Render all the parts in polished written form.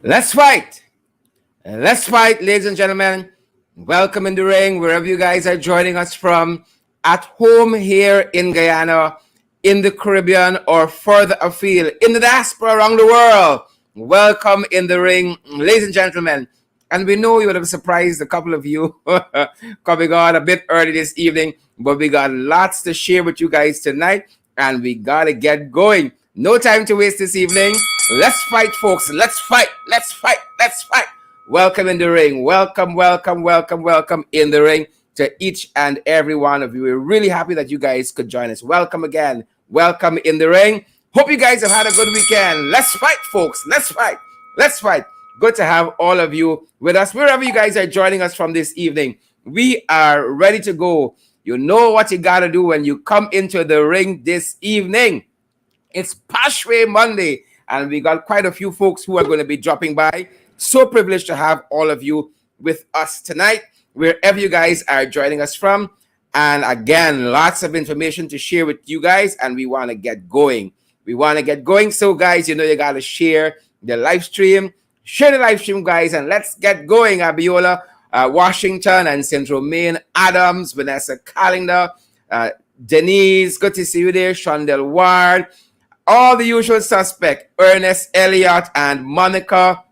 Let's fight. Let's fight, ladies and gentlemen. Welcome in the ring, wherever you guys are joining us from, at home here in Guyana, in the Caribbean, or further afield, in the diaspora around the world. Welcome in the ring, ladies and gentlemen. And we know you would have surprised a couple of you coming on a bit early this evening, but we got lots to share with you guys tonight, and we got to get going. No time to waste this evening. Let's fight, folks. Let's fight. Let's fight. Let's fight. Welcome in the ring. Welcome, welcome, welcome, welcome in the ring to each and every one of you. We're really happy that you guys could join us. Welcome again. Welcome in the ring. Hope you guys have had a good weekend. Let's fight, folks. Let's fight. Let's fight. Good to have all of you with us, wherever you guys are joining us from this evening. We are ready to go. You know what you got to do when you come into the ring this evening. It's Pashway Monday, and we got quite a few folks who are going to be dropping by. So privileged to have all of you with us tonight, wherever you guys are joining us from. And again, lots of information to share with you guys, and we want to get going. So, guys, you know you got to share the live stream. Share the live stream, guys, and let's get going. Abiola, Washington, and St. Romain, Adams, Vanessa Callender, Denise, good to see you there, Shondell Ward, all the usual suspects, Ernest Elliott and Monica,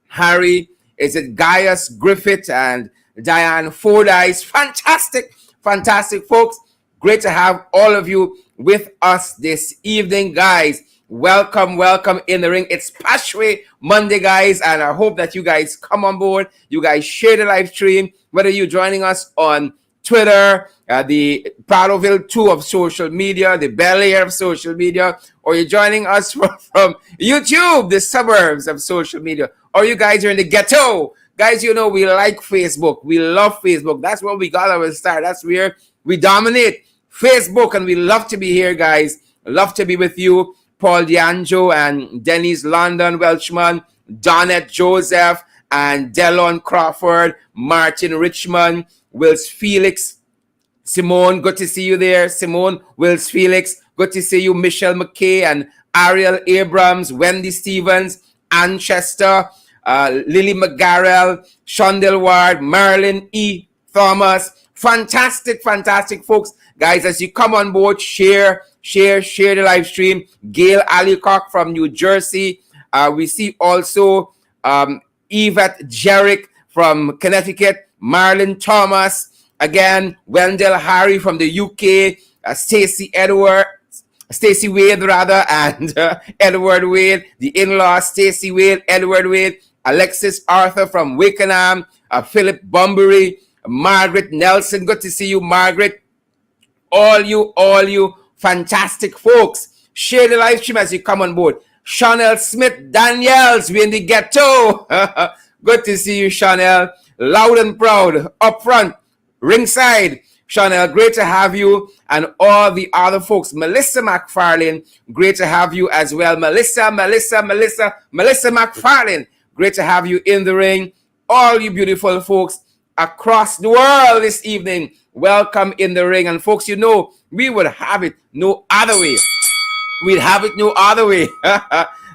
Harry, is it Gaius Griffith and Diane Fordyce. Fantastic, fantastic, folks. Great to have all of you with us this evening, guys. Welcome, welcome in the ring. It's Pashway Monday, guys, and I hope that you guys come on board. You guys share the live stream, whether you're joining us on Twitter, the Pradoville 2 of social media, the Bel Air of social media, or you're joining us from YouTube, the suburbs of social media, or you guys are in the ghetto. Guys, you know we like Facebook. We love Facebook. That's where we got our start. That's where we dominate Facebook, and we love to be here, guys. Love to be with you. Paul D'Angelo and Denise London Welchman, Donette Joseph and Delon Crawford, Martin Richmond, Wills Felix, Simone, good to see you there. Simone, Wills Felix, good to see you. Michelle McKay and Ariel Abrams, Wendy Stevens, Ann Chester, Lily McGarrell, Shondell Ward, Marilyn E. Thomas. Fantastic, fantastic, folks. Guys, as you come on board, share the live stream. Gail Alicock from New Jersey. We see also Yvette Jerrick from Connecticut. Marlon Thomas. Again, Wendell Harry from the UK. Stacey Wade, and Edward Wade. The in-law, Stacey Wade, Edward Wade. Alexis Arthur from Wakenham. Philip Bunbury. Margaret Nelson. Good to see you, Margaret. All you fantastic folks. Share the live stream as you come on board. Chanel Smith Daniels, we in the ghetto. Good to see you, Chanel. Loud and proud, up front, ringside. Chanel, great to have you. And all the other folks. Melissa McFarlane, great to have you as well. Melissa McFarlane, great to have you in the ring. All you beautiful folks across the world this evening, welcome in the ring. And folks, you know we would have it no other way. We'd have it no other way.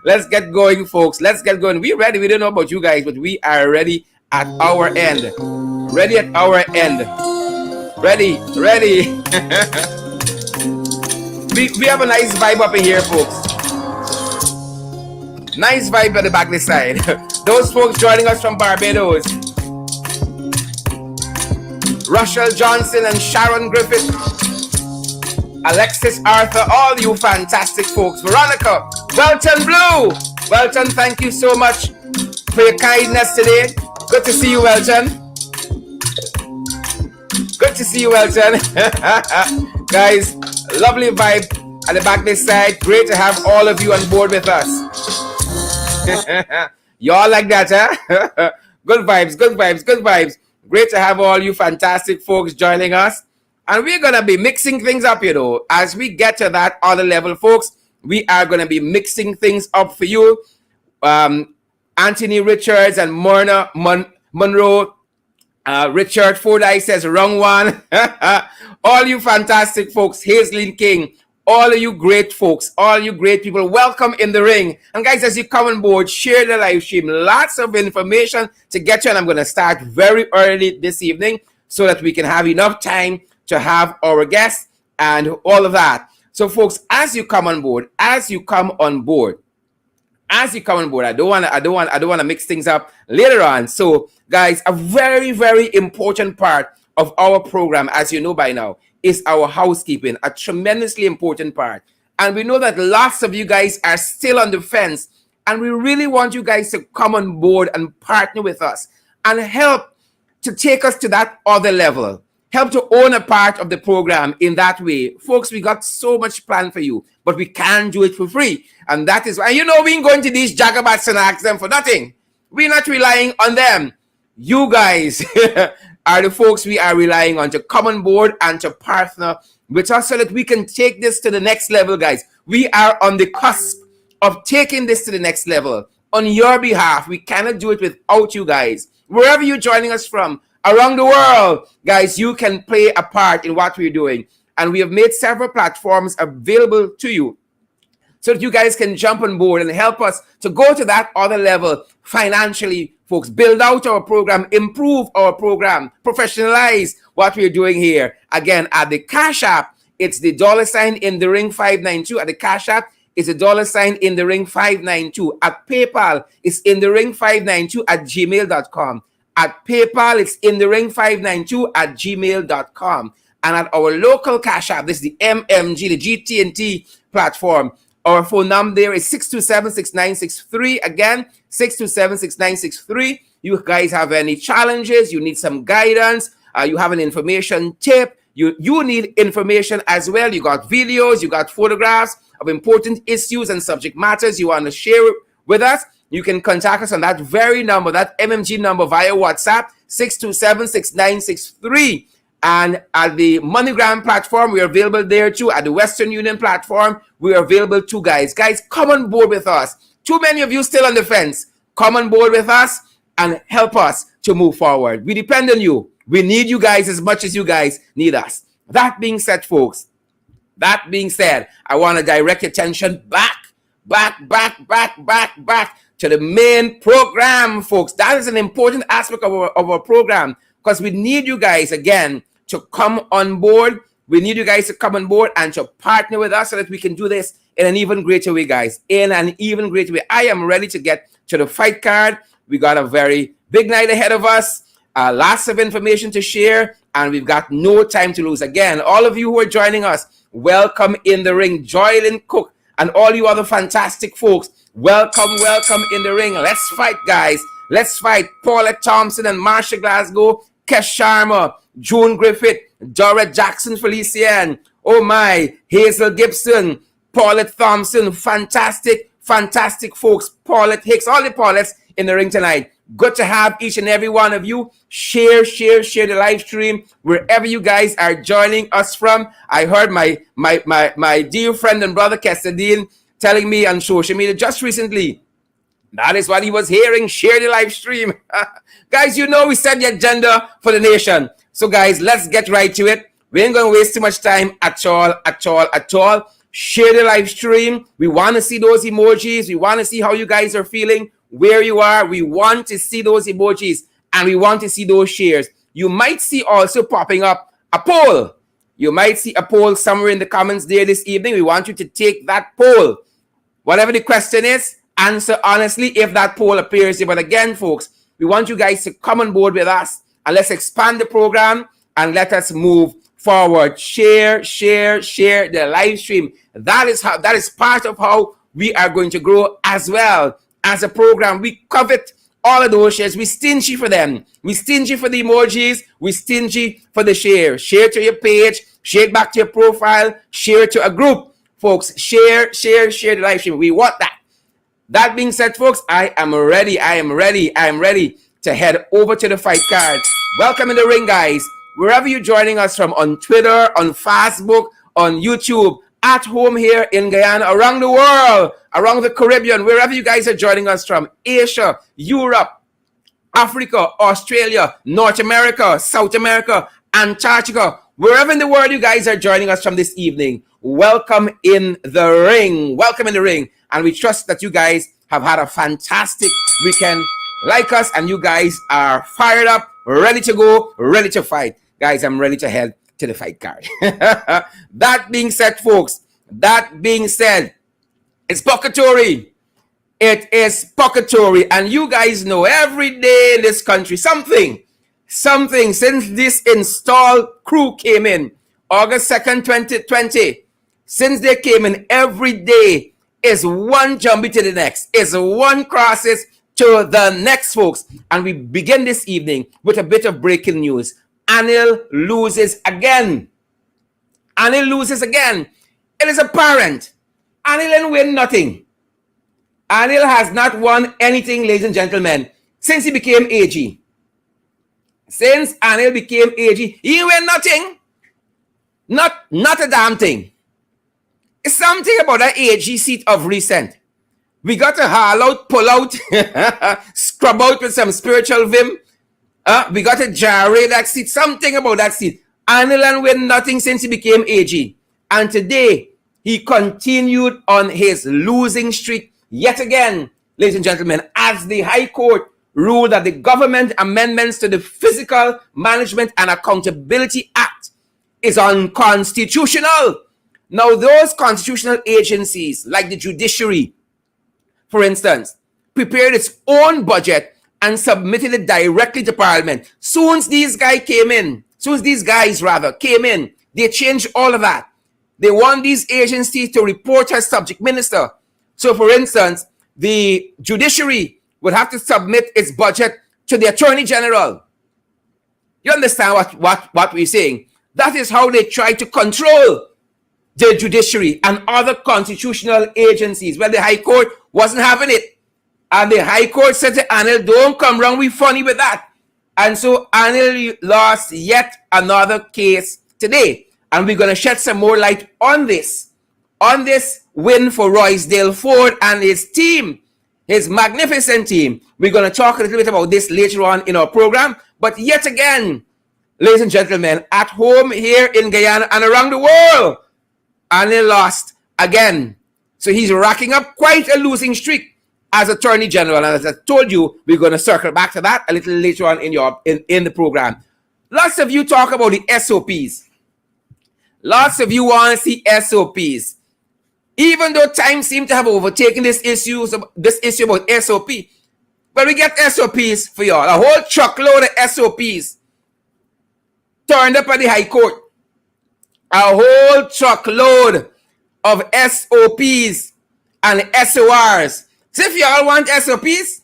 Let's get going, folks. Let's get going. We're ready. We don't know about you guys, but we are ready at our end. Ready at our end. Ready. we have a nice vibe up in here, folks. Nice vibe at the back this side. Those folks joining us from Barbados. Russell Johnson and Sharon Griffith, Alexis Arthur, all you fantastic folks. Veronica, Welton Blue. Welton, thank you so much for your kindness today. Good to see you, Welton. Good to see you, Welton. Guys, lovely vibe at the back this side. Great to have all of you on board with us. Y'all like that, huh? Good vibes. Great to have all you fantastic folks joining us. And we're going to be mixing things up, you know. As we get to that other level, folks, we are going to be mixing things up for you. Anthony Richards and Myrna Monroe. Richard Fordyce says, wrong one. All you fantastic folks. Hazelyn King. all of you great folks, all you great people, welcome in the ring. And guys, as you come on board, share the live stream. Lots of information to get you, and I'm going to start very early this evening so that we can have enough time to have our guests and all of that. So folks, as you come on board, I don't want to mix things up later on. So guys, a very, very important part of our program, as you know by now, is our housekeeping, a tremendously important part. And we know that lots of you guys are still on the fence, and we really want you guys to come on board and partner with us and help to take us to that other level. Help to own a part of the program in that way. Folks, we got so much planned for you, but we can't do it for free. And that is why, we ain't going to these jagabats and ask them for nothing. We're not relying on them. You guys are the folks we are relying on to come on board and to partner with us so that we can take this to the next level, guys. We are on the cusp of taking this to the next level on your behalf. We cannot do it without you guys. Wherever you're joining us from, around the world, guys, you can play a part in what we're doing. And we have made several platforms available to you so that you guys can jump on board and help us to go to that other level financially, folks. Build out our program, improve our program, professionalize what we're doing here. Again, at the Cash App, it's the $ in the ring 592. At the Cash App, it's the $ in the ring 592. At PayPal, it's in the ring 592 at gmail.com. At PayPal, it's in the ring 592 at gmail.com. And at our local Cash App, this is the MMG, the GT&T platform. Our phone number there is 627-6963. Again, 627-6963. You guys have any challenges, you need some guidance, you have an information tip, you need information as well. You got videos, you got photographs of important issues and subject matters you want to share with us. You can contact us on that very number, that MMG number via WhatsApp, 627-6963. And at the MoneyGram platform, we are available there too. At the Western Union platform, we are available too, guys. Guys, come on board with us. Too many of you still on the fence. Come on board with us and help us to move forward. We depend on you. We need you guys as much as you guys need us. That being said, folks, I want to direct your attention back to the main program, folks. That is an important aspect of our program because we need you guys, again, to come on board. We need you guys to come on board and to partner with us so that we can do this in an even greater way, guys. In an even greater way. I am ready to get to the fight card. We got a very big night ahead of us. Lots of information to share, and we've got no time to lose. Again, all of you who are joining us, welcome in the ring. Joylyn Cook and all you other fantastic folks, welcome in the ring. Let's fight, guys. Let's fight. Paulette Thompson and Marsha Glasgow, Kesh Sharma, June Griffith, Dorrit Jackson Felician, oh my, Hazel Gibson, Paulette Thompson, fantastic folks. Paulette Hicks, all the Paulettes in the ring tonight. Good to have each and every one of you. Share the live stream wherever you guys are joining us from. I heard my dear friend and brother Kesadine telling me on social media just recently, that is what he was hearing. Share the live stream. Guys, we set the agenda for the nation. So guys, let's get right to it. We ain't going to waste too much time at all. Share the live stream. We want to see those emojis. We want to see how you guys are feeling, where you are. We want to see those emojis and we want to see those shares. You might see also popping up a poll. You might see a poll somewhere in the comments there this evening. We want you to take that poll. Whatever the question is, answer honestly if that poll appears here. But again, folks, we want you guys to come on board with us and let's expand the program and let us move forward. Share the live stream. That is part of how we are going to grow as well as a program. We covet all of those shares. We stingy for them. We stingy for the emojis. We stingy for the share. Share to your page. Share it back to your profile. Share it to a group. Folks, share the live stream. We want that. That being said, folks, I am ready to head over to the fight card. Welcome in the ring, guys. Wherever you're joining us from, on Twitter, on Facebook, on YouTube, at home here in Guyana, around the world, around the Caribbean, wherever you guys are joining us from, Asia, Europe, Africa, Australia, North America, South America, Antarctica, Wherever in the world you guys are joining us from this evening, welcome in the ring. Welcome in the ring. And we trust that you guys have had a fantastic weekend like us, and you guys are fired up, ready to go, ready to fight. Guys, I'm ready to head to the fight card. That being said, folks, it's Pocatory. It is Pocatory. And you guys know every day in this country, something, since this installed crew came in, August 2nd, 2020, since they came in, every day is one jumpy to the next, is one crisis to the next, folks. And we begin this evening with a bit of breaking news. Anil loses again. It is apparent. Anil ain't win nothing. Anil has not won anything, ladies and gentlemen, since he became AG. Since Anil became AG, he win nothing. Not a damn thing. It's something about that AG seat of recent. We got to haul out, pull out, scrub out with some spiritual vim. We got to gyrate that seat. Something about that seat. Anil win nothing since he became AG. And today, he continued on his losing streak yet again, ladies and gentlemen, as the High Court ruled that the government amendments to the Fiscal Management and Accountability Act is unconstitutional. Now, those constitutional agencies, like the judiciary, for instance, prepared its own budget and submitted it directly to Parliament. Soon as these guys came in, they changed all of that. They want these agencies to report as subject minister. So, for instance, the judiciary would have to submit its budget to the Attorney General. You understand what we're saying? That is how they try to control the judiciary and other constitutional agencies. Well, the High Court wasn't having it. And the High Court said to Anil, don't come wrong, we funny with that. And so Anil lost yet another case today. And we're going to shed some more light on this win for Roysdale Ford and his team, his magnificent team. We're going to talk a little bit about this later on in our program. But yet again, ladies and gentlemen, at home here in Guyana and around the world, Anil lost again. So he's racking up quite a losing streak as Attorney General. And as I told you, we're going to circle back to that a little later on in the program. Lots of you talk about the SOPs. Lots of you want to see SOPs. Even though time seems to have overtaken this issue about SOP, but we get SOPs for y'all. A whole truckload of SOPs turned up at the High Court. A whole truckload of SOPs and SORs. So if y'all want SOPs,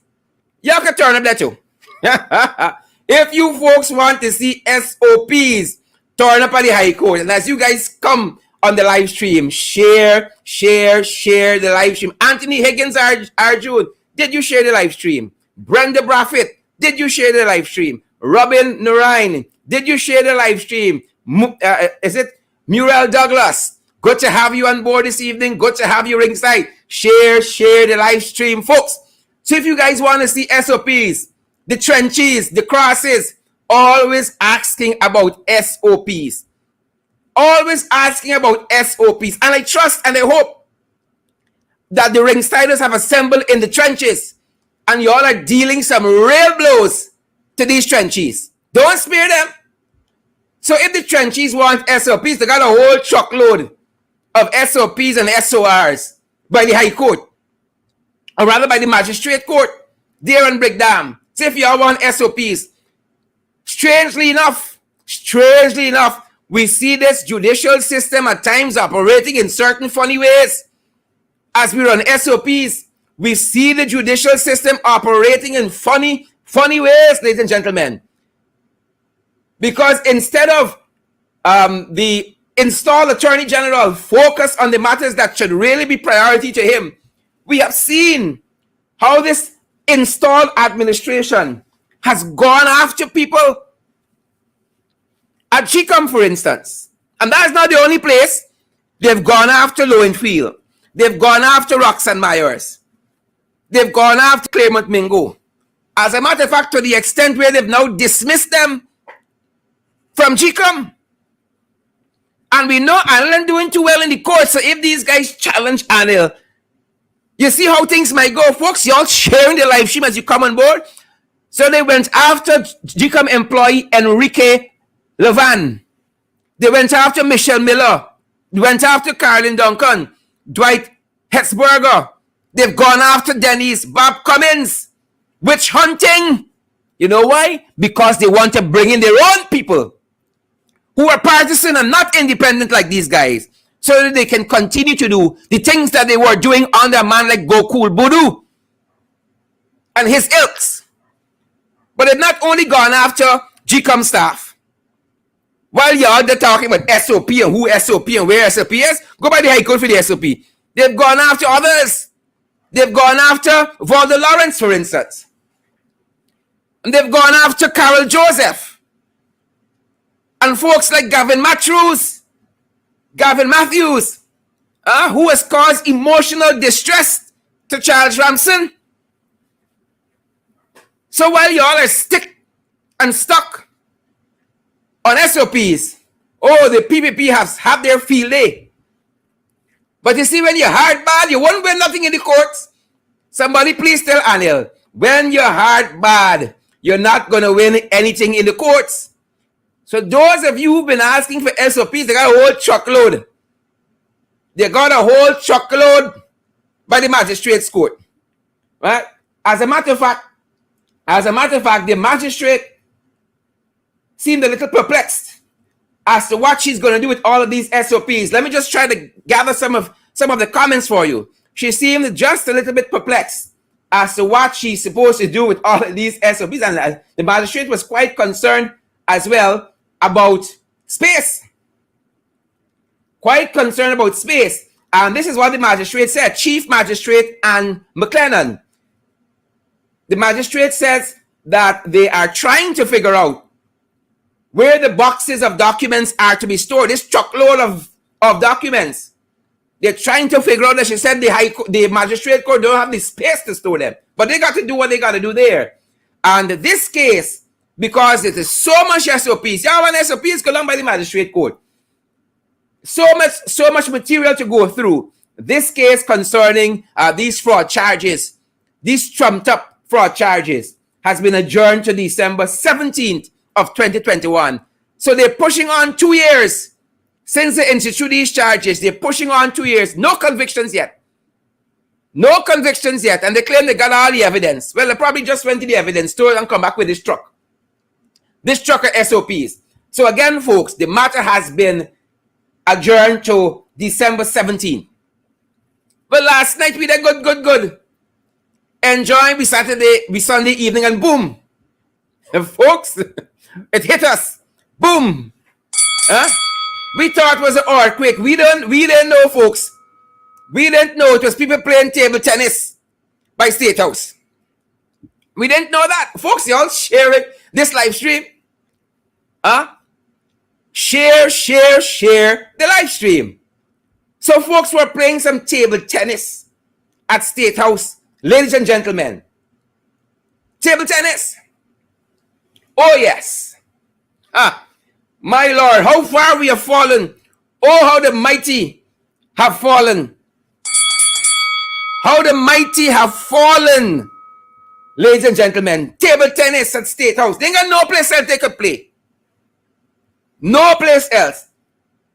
y'all can turn up that too. If you folks want to see SOPs, turn up at the High Court. And as you guys come on the live stream, share the live stream. Anthony Higgins Arjun, did you share the live stream? Brenda Braffett, did you share the live stream? Robin Narain, did you share the live stream? Is it Muriel Douglas? Good to have you on board this evening. Good to have you ringside. Share the live stream, folks. So if you guys want to see SOPs, the trenches, the crosses, always asking about SOPs. Always asking about SOPs. And I trust and I hope that the Ringsiders have assembled in the trenches and y'all are dealing some real blows to these trenches. Don't spare them. So if the trenches want SOPs, they got a whole truckload of SOPs and SORs by the High Court, or rather by the Magistrate Court there in Brickdam. So if y'all want SOPs, strangely enough, we see this judicial system at times operating in certain funny ways. As we run SOPs, we see the judicial system operating in funny ways, ladies and gentlemen. Because instead of the installed Attorney General focus on the matters that should really be priority to him, we have seen how this installed administration has gone after people at GCOM, for instance. And that is not the only place. They've gone after Lowenfield. They've gone after Roxanne Myers. They've gone after Claremont Mingo. As a matter of fact, to the extent where they've now dismissed them from GCOM. And we know Anil doing too well in the court. So if these guys challenge Anil, you see how things might go, folks. Y'all sharing the live stream as you come on board. So they went after GCOM employee Enrique Levan. They went after Michelle Miller. They went after Carolyn Duncan, Dwight Hetzberger. They've gone after Denise Bob Cummins. Witch hunting. You know why? Because they want to bring in their own people who are partisan and not independent like these guys, so that they can continue to do the things that they were doing under a man like Gokul Budu and his ilks. But they've not only gone after GCOM staff. While y'all they're talking about SOP and who SOP and where SOP is, go by the High Court for the SOP. They've gone after others. They've gone after Valda Lawrence, for instance. And they've gone after Carol Joseph. And folks like Gavin Matthews, who has caused emotional distress to Charles Ramson. So while y'all are stuck on SOPs, the PPP have their field day. But you see, when you're hard bad, you won't win nothing in the courts. Somebody please tell Anil, when you're hard bad, you're not going to win anything in the courts. So those of you who've been asking for SOPs, they got a whole truckload. They got a whole truckload by the magistrate's court. Right? As a matter of fact, the magistrate seemed a little perplexed as to what she's going to do with all of these SOPs. Let me just try to gather some of the comments for you. She seemed just a little bit perplexed as to what she's supposed to do with all of these SOPs. And the magistrate was quite concerned as well about space. Quite concerned about space. And this is what the magistrate said. Chief Magistrate Anne McLennan. The magistrate says that they are trying to figure out where the boxes of documents are to be stored. This truckload of documents. They're trying to figure out that she said the magistrate court don't have the space to store them. But they got to do what they got to do there. And this case, because it is so much SOPs, y'all want SOPs go along by the magistrate court. So much material to go through. This case concerning these fraud charges, these trumped up fraud charges, has been adjourned to December 17th of 2021. So they're pushing on 2 years. Since they instituted these charges, they're pushing on 2 years. No convictions yet. No convictions yet. And they claim they got all the evidence. Well, they probably just went to the evidence store and come back with this truck. This truck of SOPs. So again, folks, the matter has been adjourned to December 17th. But last night we did good. Enjoy we Sunday evening, and boom. And folks, it hit us. Boom. We thought it was an earthquake. We didn't know, folks. We didn't know it was people playing table tennis by State House. We didn't know that. Folks, y'all share this live stream. Share the live stream. So folks were playing some table tennis at State House. Ladies and gentlemen. Table tennis. Oh, yes. My Lord, how far we have fallen. Oh, how the mighty have fallen. How the mighty have fallen. Ladies and gentlemen, table tennis at State House. They ain't got no place else they could play. No place else.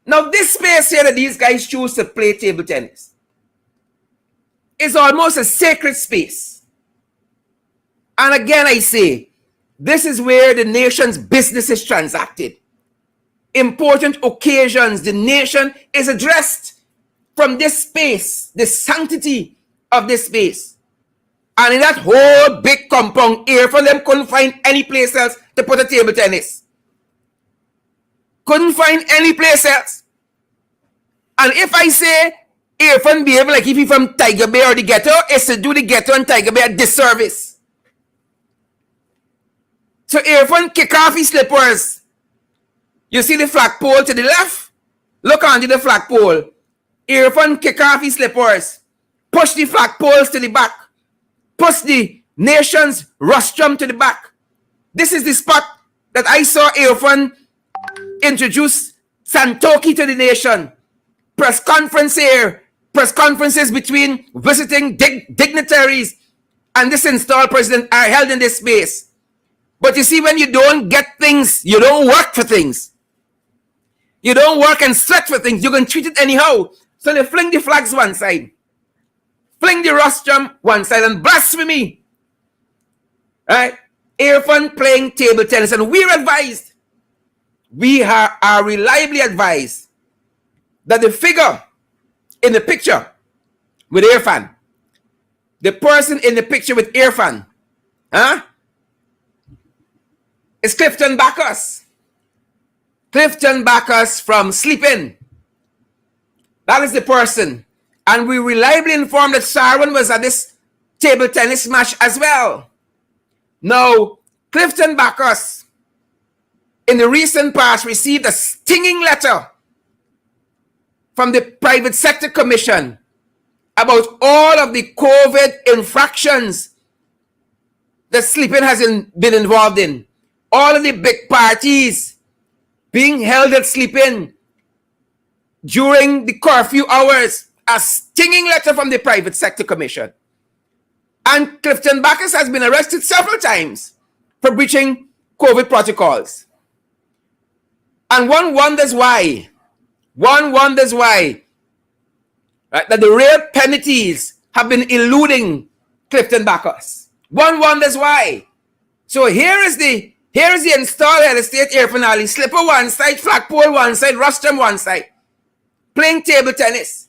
Now, this space here that these guys choose to play table tennis is almost a sacred space. And again, I say, this is where the nation's business is transacted. Important occasions, the nation is addressed from this space, the sanctity of this space. And in that whole big compound here, for them couldn't find any place else to put a table tennis. Couldn't find any place else. And if I say Irfan behave like if he from Tiger Bay or the ghetto, it's to do the ghetto and Tiger Bay a disservice. So Irfan kick off his slippers. You see the flagpole to the left? Look onto the flagpole. Irfan kick off his slippers. Push the flagpoles to the back. Push the nation's rostrum to the back. This is the spot that I saw Irfan introduce Santoki to the nation. Press conference here. Press conferences between visiting dignitaries and this installed president are held in this space. But you see, when you don't get things, you don't work for things. You don't work and sweat for things. You can treat it anyhow. So they fling the flags one side. Fling the rostrum one side and blasphemy. Right? Irfan playing table tennis. And we're advised. We are reliably advised that the figure in the picture with Irfan, the person in the picture with Irfan, is Clifton Bacchus. Clifton Bacchus from Sleeping. That is the person. And we reliably informed that Sharon was at this table tennis match as well. Now, Clifton Bacchus, in the recent past, received a stinging letter from the Private Sector Commission about all of the COVID infractions that Sleeping has been involved in. All of the big parties being held at Sleeping during the curfew hours. A stinging letter from the Private Sector Commission. And Clifton Bacchus has been arrested several times for breaching COVID protocols. And one wonders why. One wonders why. Right, that the real penalties have been eluding Clifton Bacchus. One wonders why. So here is the installed head of state Irfan Ali, slipper one side, flagpole one side, rostrum one side, playing table tennis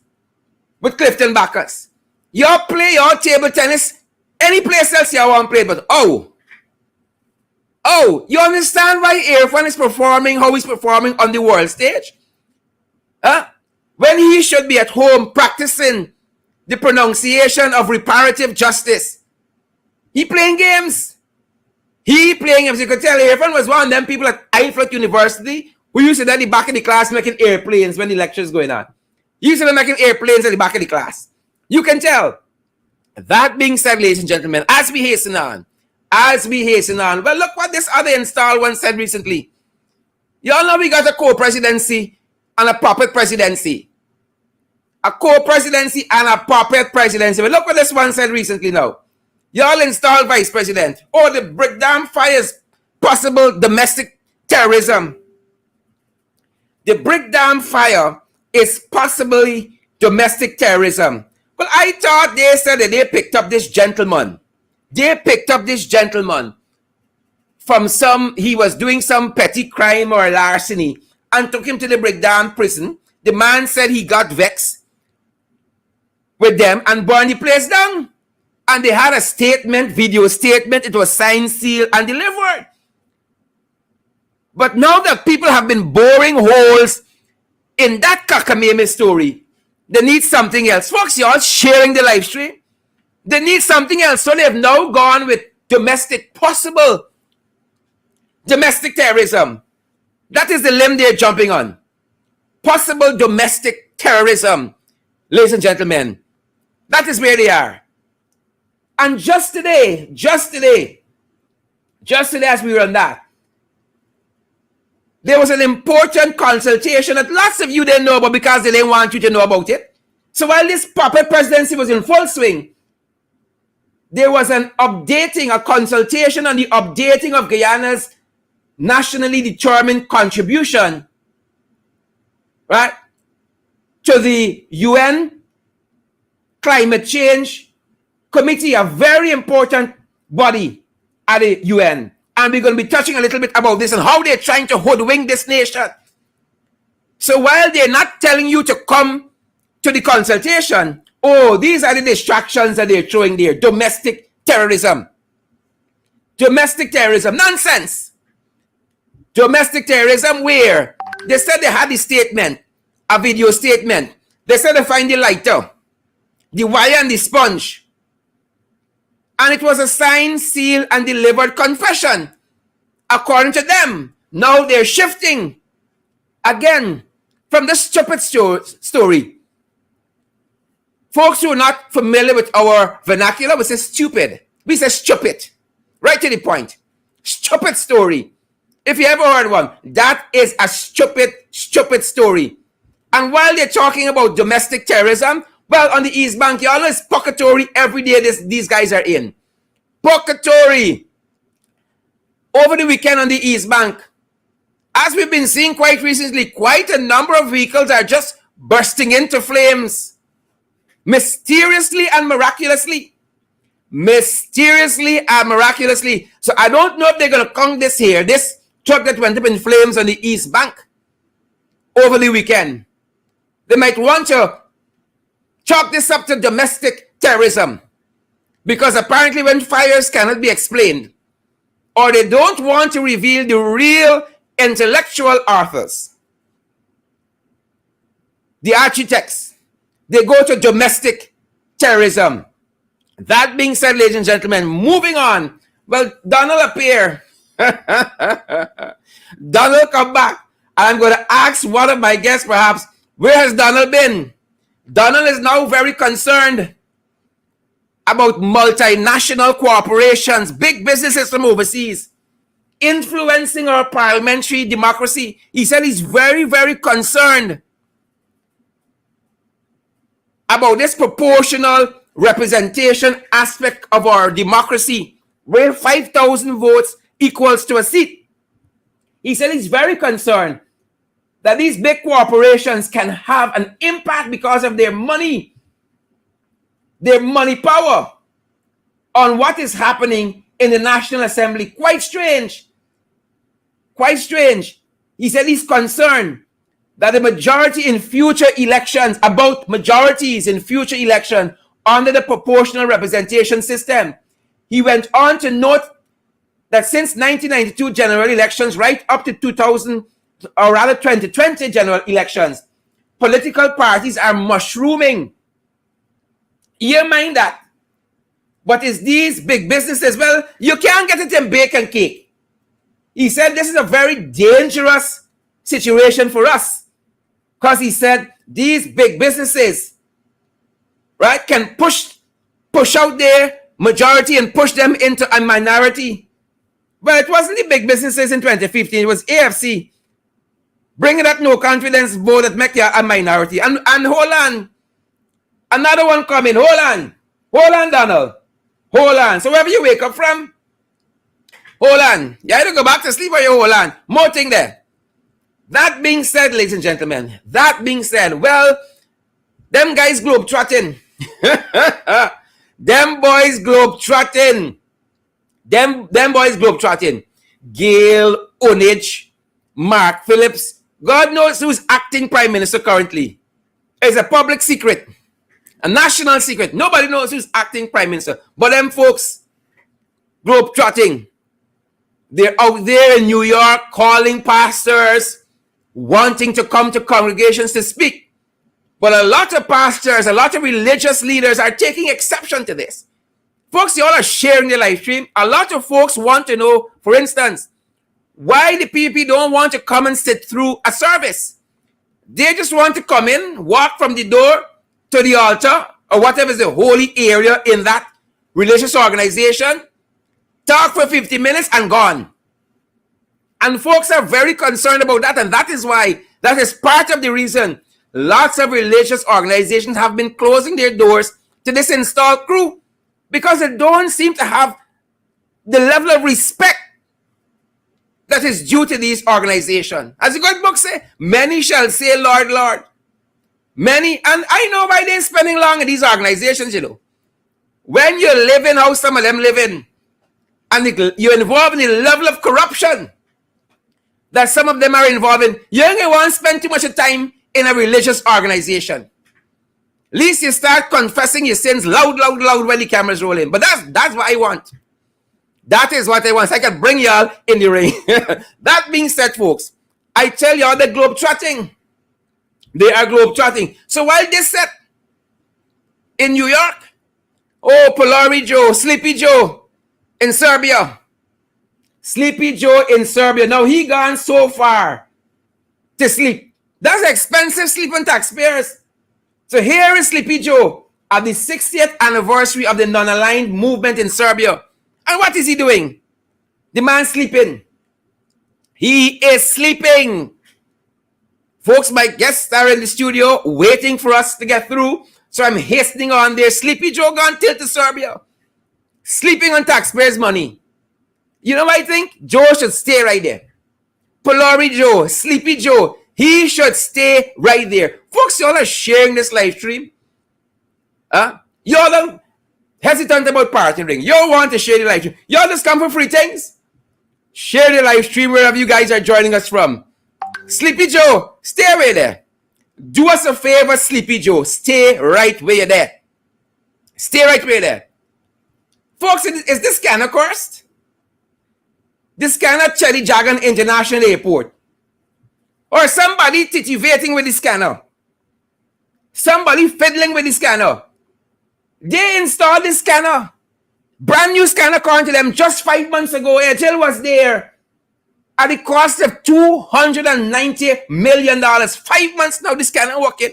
with Clifton Bacchus. You play your table tennis any place else you want to play, but you understand why Irfan is performing how he's performing on the world stage? When he should be at home practicing the pronunciation of reparative justice. He playing games. You could tell Irfan was one of them people at Iflot University who used to be at the back of the class making airplanes when the lecture is going on. He used to be making airplanes at the back of the class. You can tell. That being said, ladies and gentlemen, as we hasten on, well, look what this other installed one said recently. Y'all know we got a co-presidency and a puppet presidency. A co-presidency and a puppet presidency. But look what this one said recently now. Y'all installed vice president. Oh, the Brickdam Fire's possible domestic terrorism. The Brickdam Fire is possibly domestic terrorism. Well, I thought they said that they picked up this gentleman. From he was doing some petty crime or larceny and took him to the Brickdam prison. The man said he got vexed with them and burned the place down. And they had a statement, video statement. It was signed, sealed, and delivered. But now that people have been boring holes in that cockamamie story, they need something else. Folks, y'all sharing the live stream. They need something else. So they've now gone with possible domestic terrorism. That is the limb they're jumping on. Possible domestic terrorism. Ladies and gentlemen, that is where they are. And just today as we were on that, there was an important consultation that lots of you didn't know about because they didn't want you to know about it. So while this puppet presidency was in full swing, there was a consultation on the updating of Guyana's nationally determined contribution, right, to the UN Climate Change Committee, a very important body at the UN. And we're going to be touching a little bit about this and how they're trying to hoodwink this nation. So while they're not telling you to come to the consultation, these are the distractions that they're throwing there. Domestic terrorism. Nonsense. Domestic terrorism where they said they had the statement, a video statement. They said they find the lighter, the wire and the sponge. And it was a signed, sealed, and delivered confession. According to them, now they're shifting again from the stupid story. Folks who are not familiar with our vernacular, we say stupid. We say stupid. Right to the point. Stupid story. If you ever heard one, that is a stupid story. And while they're talking about domestic terrorism, well, on the East Bank, you all know it's purgatory every day these guys are in. Purgatory. Over the weekend on the East Bank, as we've been seeing quite recently, quite a number of vehicles are just bursting into flames. Mysteriously and miraculously. Mysteriously and miraculously. So I don't know if they're going to count this here. This truck that went up in flames on the East Bank over the weekend. They might want to chalk this up to domestic terrorism. Because apparently when fires cannot be explained, or they don't want to reveal the real intellectual authors, the architects, they go to domestic terrorism. That being said, ladies and gentlemen, moving on. Well, Donald appear. Donald come back. I'm going to ask one of my guests perhaps, where has Donald been? Donald is now very concerned about multinational corporations, big businesses from overseas, influencing our parliamentary democracy. He said he's very, very concerned about this proportional representation aspect of our democracy, where 5,000 votes equals to a seat. He said he's very concerned that these big corporations can have an impact because of their money power on what is happening in the National Assembly. Quite strange. Quite strange. He said he's concerned that the majority in future elections, about majorities in future elections under the proportional representation system. He went on to note that since 1992 general elections, right up to 2000, or rather 2020 general elections, political parties are mushrooming. You mind that. But it's these big businesses, well, you can't get it in bacon cake. He said this is a very dangerous situation for us. Because he said these big businesses, right, can push out their majority and push them into a minority. But it wasn't the big businesses in 2015, it was AFC bringing that no confidence vote that make you a minority. And hold on, another one coming. Hold on, Donald. Hold on. So wherever you wake up from, hold on. You either go back to sleep or you hold on. More thing there. That being said, ladies and gentlemen, well, them guys globe-trotting. Them boys globe-trotting. Them boys globe-trotting. Gail, Onage, Mark Phillips. God knows who's acting prime minister currently. It's a public secret. A national secret. Nobody knows who's acting prime minister. But them folks globe-trotting. They're out there in New York calling pastors, wanting to come to congregations to speak. But a lot of pastors, a lot of religious leaders are taking exception to this. Folks, you all are sharing the live stream. A lot of folks want to know, for instance, why the people don't want to come and sit through a service. They just want to come in, walk from the door to the altar, or whatever is the holy area in that religious organization, talk for 50 minutes and gone. And folks are very concerned about that, and that is why, that is part of the reason lots of religious organizations have been closing their doors to this installed crew, because they don't seem to have the level of respect that is due to these organizations. As the good book says, many shall say, Lord, Lord. Many, and I know why they're spending long in these organizations, you know. When you live in how some of them live in, and you're involved in the level of corruption that some of them are involved in, you ain't going to want to spend too much time in a religious organization. At least you start confessing your sins loud when the cameras roll in. But that's what I want. That is what I want. So I can bring y'all in the ring. That being said, folks, I tell y'all they're globe-trotting. They are globe-trotting. So while they set in New York, oh, Polari Joe, Sleepy Joe in Serbia. Sleepy Joe in Serbia. Now he gone so far to sleep. That's expensive sleeping taxpayers. So here is Sleepy Joe at the 60th anniversary of the non-aligned movement in Serbia. And what is he doing? The man sleeping. He is sleeping. Folks, my guests are in the studio waiting for us to get through. So I'm hastening on there. Sleepy Joe gone tilt to Serbia. Sleeping on taxpayers' money. You know what I think? Joe should stay right there. Polari Joe, Sleepy Joe, he should stay right there. Folks, y'all are sharing this live stream. Y'all are hesitant about partnering. Y'all want to share the live stream. Y'all just come for free things. Share the live stream wherever you guys are joining us from. Sleepy Joe, stay right there. Do us a favor, Sleepy Joe. Stay right where you're there. Stay right where you're there. Folks, is this scanner cursed? This scanner Cherry Jagan International Airport. Or somebody titivating with the scanner. Somebody fiddling with the scanner. They installed the scanner. Brand new scanner according to them just 5 months ago. Airtel was there at the cost of $290 million. 5 months now, the scanner working.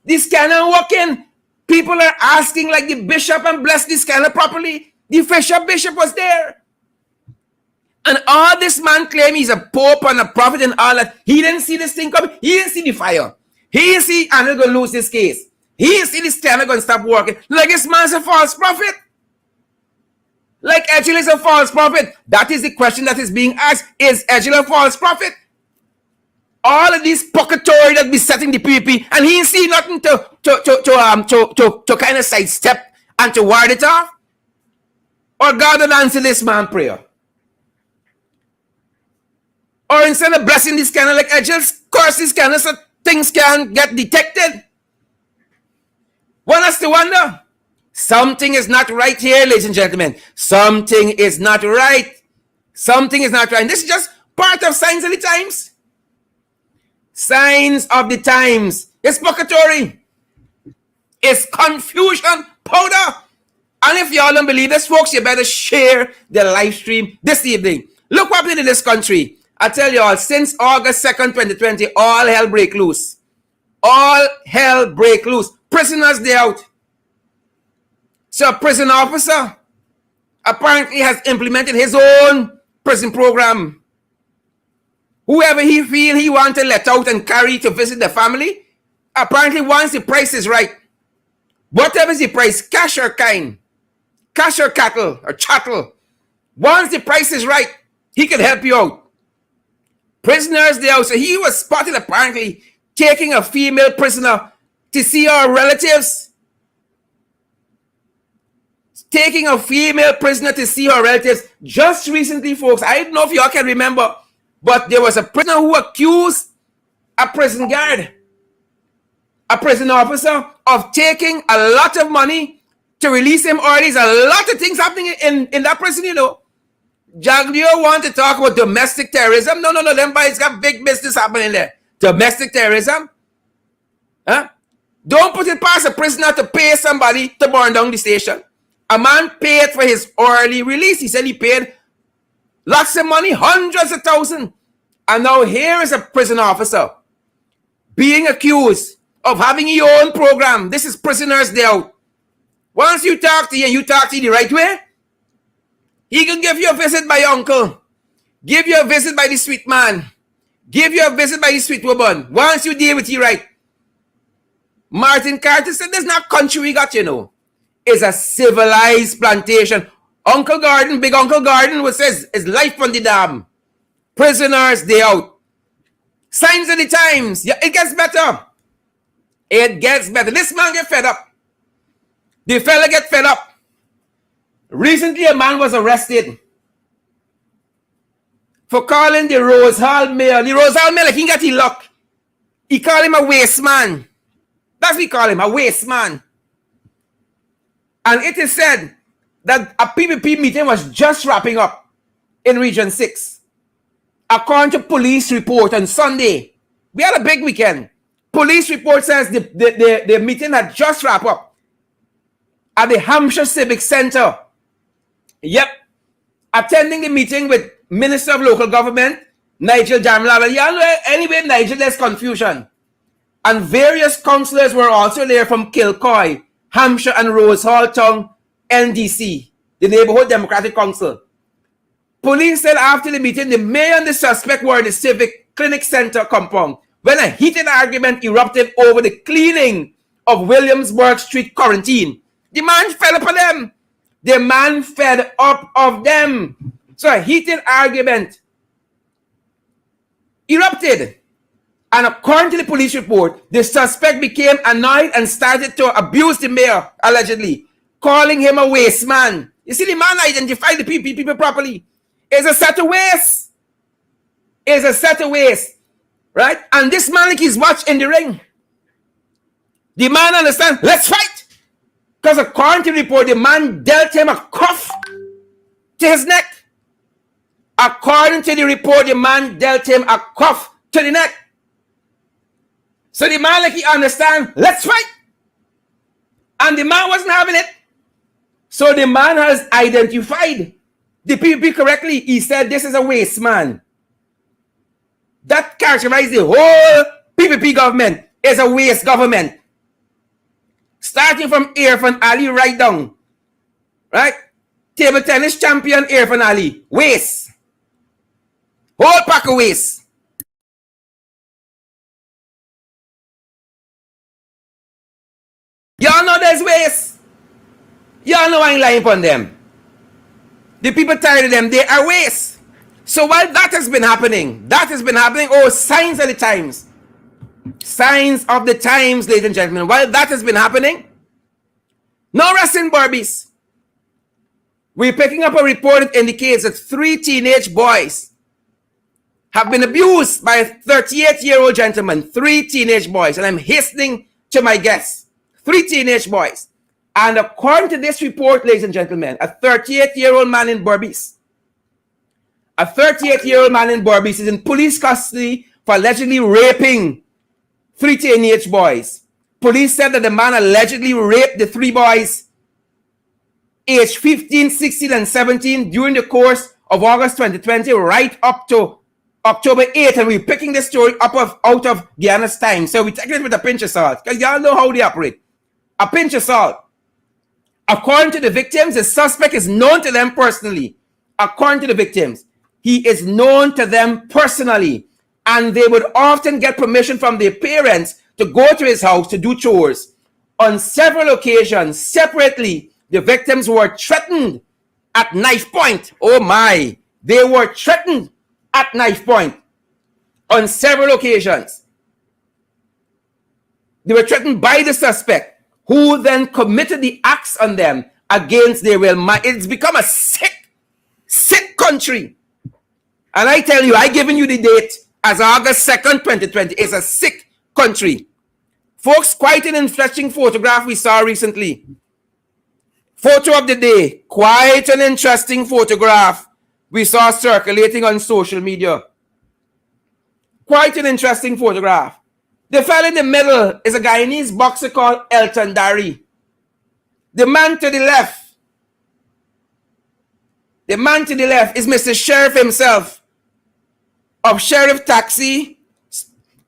The scanner working. People are asking like the bishop and bless the scanner properly. The bishop was there. And all this man claim he's a pope and a prophet and all that. He didn't see this thing coming. He didn't see the fire. He didn't see Anil going to lose this case. He didn't see this scanner going to stop working. Like this man's a false prophet. Like Ejil is a false prophet. That is the question that is being asked. Is Ejil a false prophet? All of these pocketory that be setting the PPP, and he didn't see nothing to kind of sidestep and to ward it off. Or God will answer this man prayer. Or instead of blessing this scanner like Ejil, curse this scanner so things can get detected. Want us to wonder? Something is not right here, ladies and gentlemen. Something is not right. Something is not right. And this is just part of signs of the times. Signs of the times. It's pocketory. It's confusion powder. And if y'all don't believe this, folks, you better share the live stream this evening. Look what happened in this country. I tell you all, since August 2nd, 2020, all hell break loose. All hell break loose. Prisoners, they out. So a prison officer apparently has implemented his own prison program. Whoever he feel he want to let out and carry to visit the family, apparently once the price is right, whatever is the price, cash or kind, cash or cattle or chattel, once the price is right, he can help you out. Prisoners, they out. So he was spotted apparently taking a female prisoner to see her relatives. Taking a female prisoner to see her relatives. Just recently, folks, I don't know if y'all can remember, but there was a prisoner who accused a prison guard, a prison officer, of taking a lot of money to release him early. There's a lot of things happening in that prison, you know. Jagdeo want to talk about domestic terrorism. No. Them boys got big business happening there. Domestic terrorism? Huh? Don't put it past a prisoner to pay somebody to burn down the station. A man paid for his early release. He said he paid lots of money, hundreds of thousands. And now here is a prison officer being accused of having your own program. This is Prisoners Day Out. Once you talk to you and you talk to you the right way, he can give you a visit by your uncle. Give you a visit by the sweet man. Give you a visit by the sweet woman. Once you deal with you right. Martin Carter said, there's not country we got, you know. It's a civilized plantation. Uncle Garden, big Uncle Garden, who says, it's life on the dam. Prisoners, they out. Signs of the times. Yeah, it gets better. It gets better. This man get fed up. The fella get fed up. Recently, a man was arrested for calling the Rose Hall mayor. The Rose Hall mayor, like he got his luck. He called him a waste man. That's what he called him, a waste man. And it is said that a PPP meeting was just wrapping up in Region 6. According to police report on Sunday, we had a big weekend. Police report says the meeting had just wrapped up at the Hampshire Civic Center. Yep. Attending the meeting with Minister of Local Government, Nigel Jamlala. Y'all know anyway, Nigel, there's confusion. And various councillors were also there from Kilcoy, Hampshire and Rose Hall Town, NDC, the Neighborhood Democratic Council. Police said after the meeting, the mayor and the suspect were in the Civic Clinic Center compound when a heated argument erupted over the cleaning of Williamsburg Street quarantine. The man fed up on them. The man fed up of them. So a heated argument erupted. And according to the police report, the suspect became annoyed and started to abuse the mayor, allegedly, calling him a waste man. You see, the man identified the people properly. It's a set of waste. It's a set of waste. Right? And this man, like he's watched in the ring. The man understands, let's fight. Because according to the report, the man dealt him a cuff to his neck. According to the report, the man dealt him a cuff to the neck. So the man, like he understands, let's fight. And the man wasn't having it. So the man has identified the PPP correctly. He said this is a waste man. That characterizes the whole PPP government as a waste government. Starting from Irfan Ali right down. Right? Table tennis champion Irfan Ali. Waste. Whole pack of waste. Y'all know there's waste. Y'all know I ain't lying upon them. The people tired of them, they are waste. So while that has been happening, oh, signs of the times. Signs of the times, ladies and gentlemen. While that has been happening, no rest in Barbies. We're picking up a report that indicates that 3 teenage boys have been abused by a 38-year-old gentleman. 3 teenage boys. And I'm hastening to my guess. 3 teenage boys. And according to this report, ladies and gentlemen, a 38-year-old man in Barbies. A 38-year-old man in Barbies is in police custody for allegedly raping 3 teenage boys. Police said that the man allegedly raped the 3 boys aged 15, 16, and 17 during the course of August 2020 right up to October 8th. And we're picking this story up out of Guyana's time. So we take it with a pinch of salt because y'all know how they operate. A pinch of salt. According to the victims, the suspect is known to them personally. According to the victims, he is known to them personally. And they would often get permission from their parents to go to his house to do chores. On several occasions, separately, the victims were threatened at knife point. Oh my, they were threatened at knife point on several occasions. They were threatened by the suspect, who then committed the acts on them against their will. It's become a sick country. And I tell you, I given you the date as August 2nd, 2020. It's a sick country. Folks, quite an interesting photograph we saw recently. Photo of the day. Quite an interesting photograph we saw circulating on social media. Quite an interesting photograph. The fellow in the middle is a Guyanese boxer called Elton, Dharry. The man to the left is Mr. Sheriff himself of Sheriff Taxi,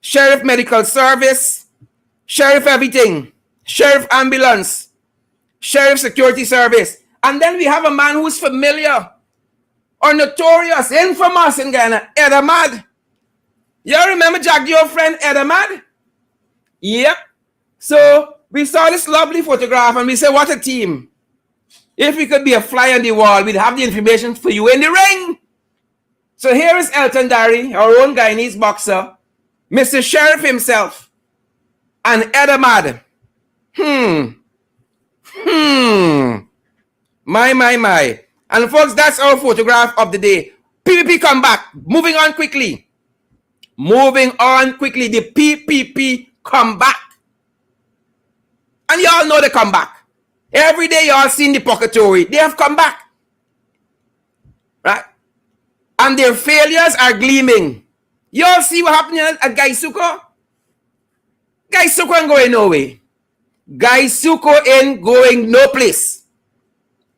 Sheriff Medical Service, Sheriff Everything, Sheriff Ambulance, Sheriff Security Service. And then we have a man who's familiar or notorious, infamous in Guyana, Ahmad. You remember Jagdeo friend Ahmad? Yep. So we saw this lovely photograph and we said, what a team. If we could be a fly on the wall, we'd have the information for you in the ring. So here is Elton Dharry, our own Guyanese boxer, Mr. Sheriff himself, and Ahmad. My. And folks, that's our photograph of the day. PPP come back. Moving on quickly. The PPP come back. And y'all know they come back. Every day y'all seen the pocketory. They have come back. Right? And their failures are gleaming. Y'all see what happened at GUYSUCO? GUYSUCO ain't going nowhere. GUYSUCO ain't going no place.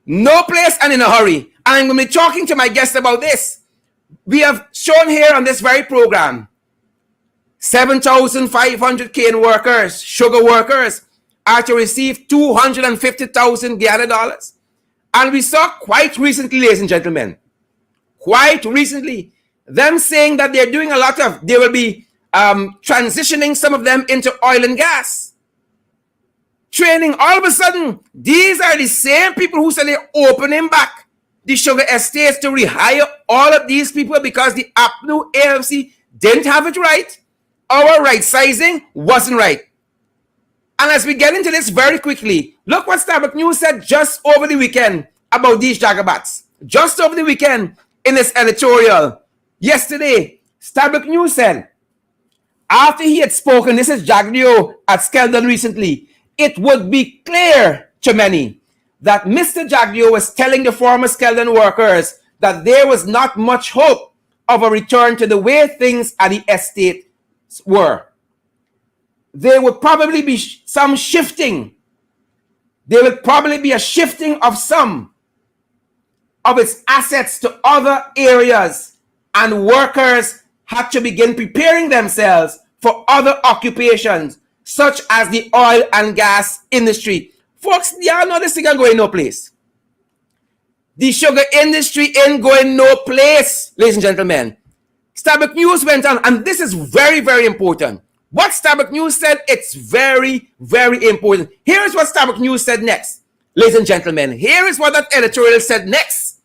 No place and in a hurry. And I'm going to be talking to my guest about this. We have shown here on this very program 7,500 cane workers, sugar workers, are to receive 250,000 Guyana dollars. And we saw quite recently, ladies and gentlemen, quite recently, them saying that they will be transitioning some of them into oil and gas. Training, all of a sudden, these are the same people who said they're opening back the sugar estates to rehire all of these people because the APNU AFC didn't have it right. Our right sizing wasn't right. And as we get into this very quickly, look what Starbuck News said just over the weekend about these jagabats. Just over the weekend in this editorial. Yesterday, Starbuck News said, after he had spoken, this is Jagdeo at Skeldon recently, it would be clear to many that Mr. Jagdeo was telling the former Skeldon workers that there was not much hope of a return to the way things at the estate were. There would probably be some shifting. There would probably be a shifting of some of its assets to other areas, and workers had to begin preparing themselves for other occupations, such as the oil and gas industry. Folks, y'all know this thing ain't going no place. The sugar industry ain't going no place, ladies and gentlemen. Starbuck News went on, and this is very, very important. What Starbuck News said, it's very, very important. Here's what Starbuck News said next. Ladies and gentlemen, here is what that editorial said next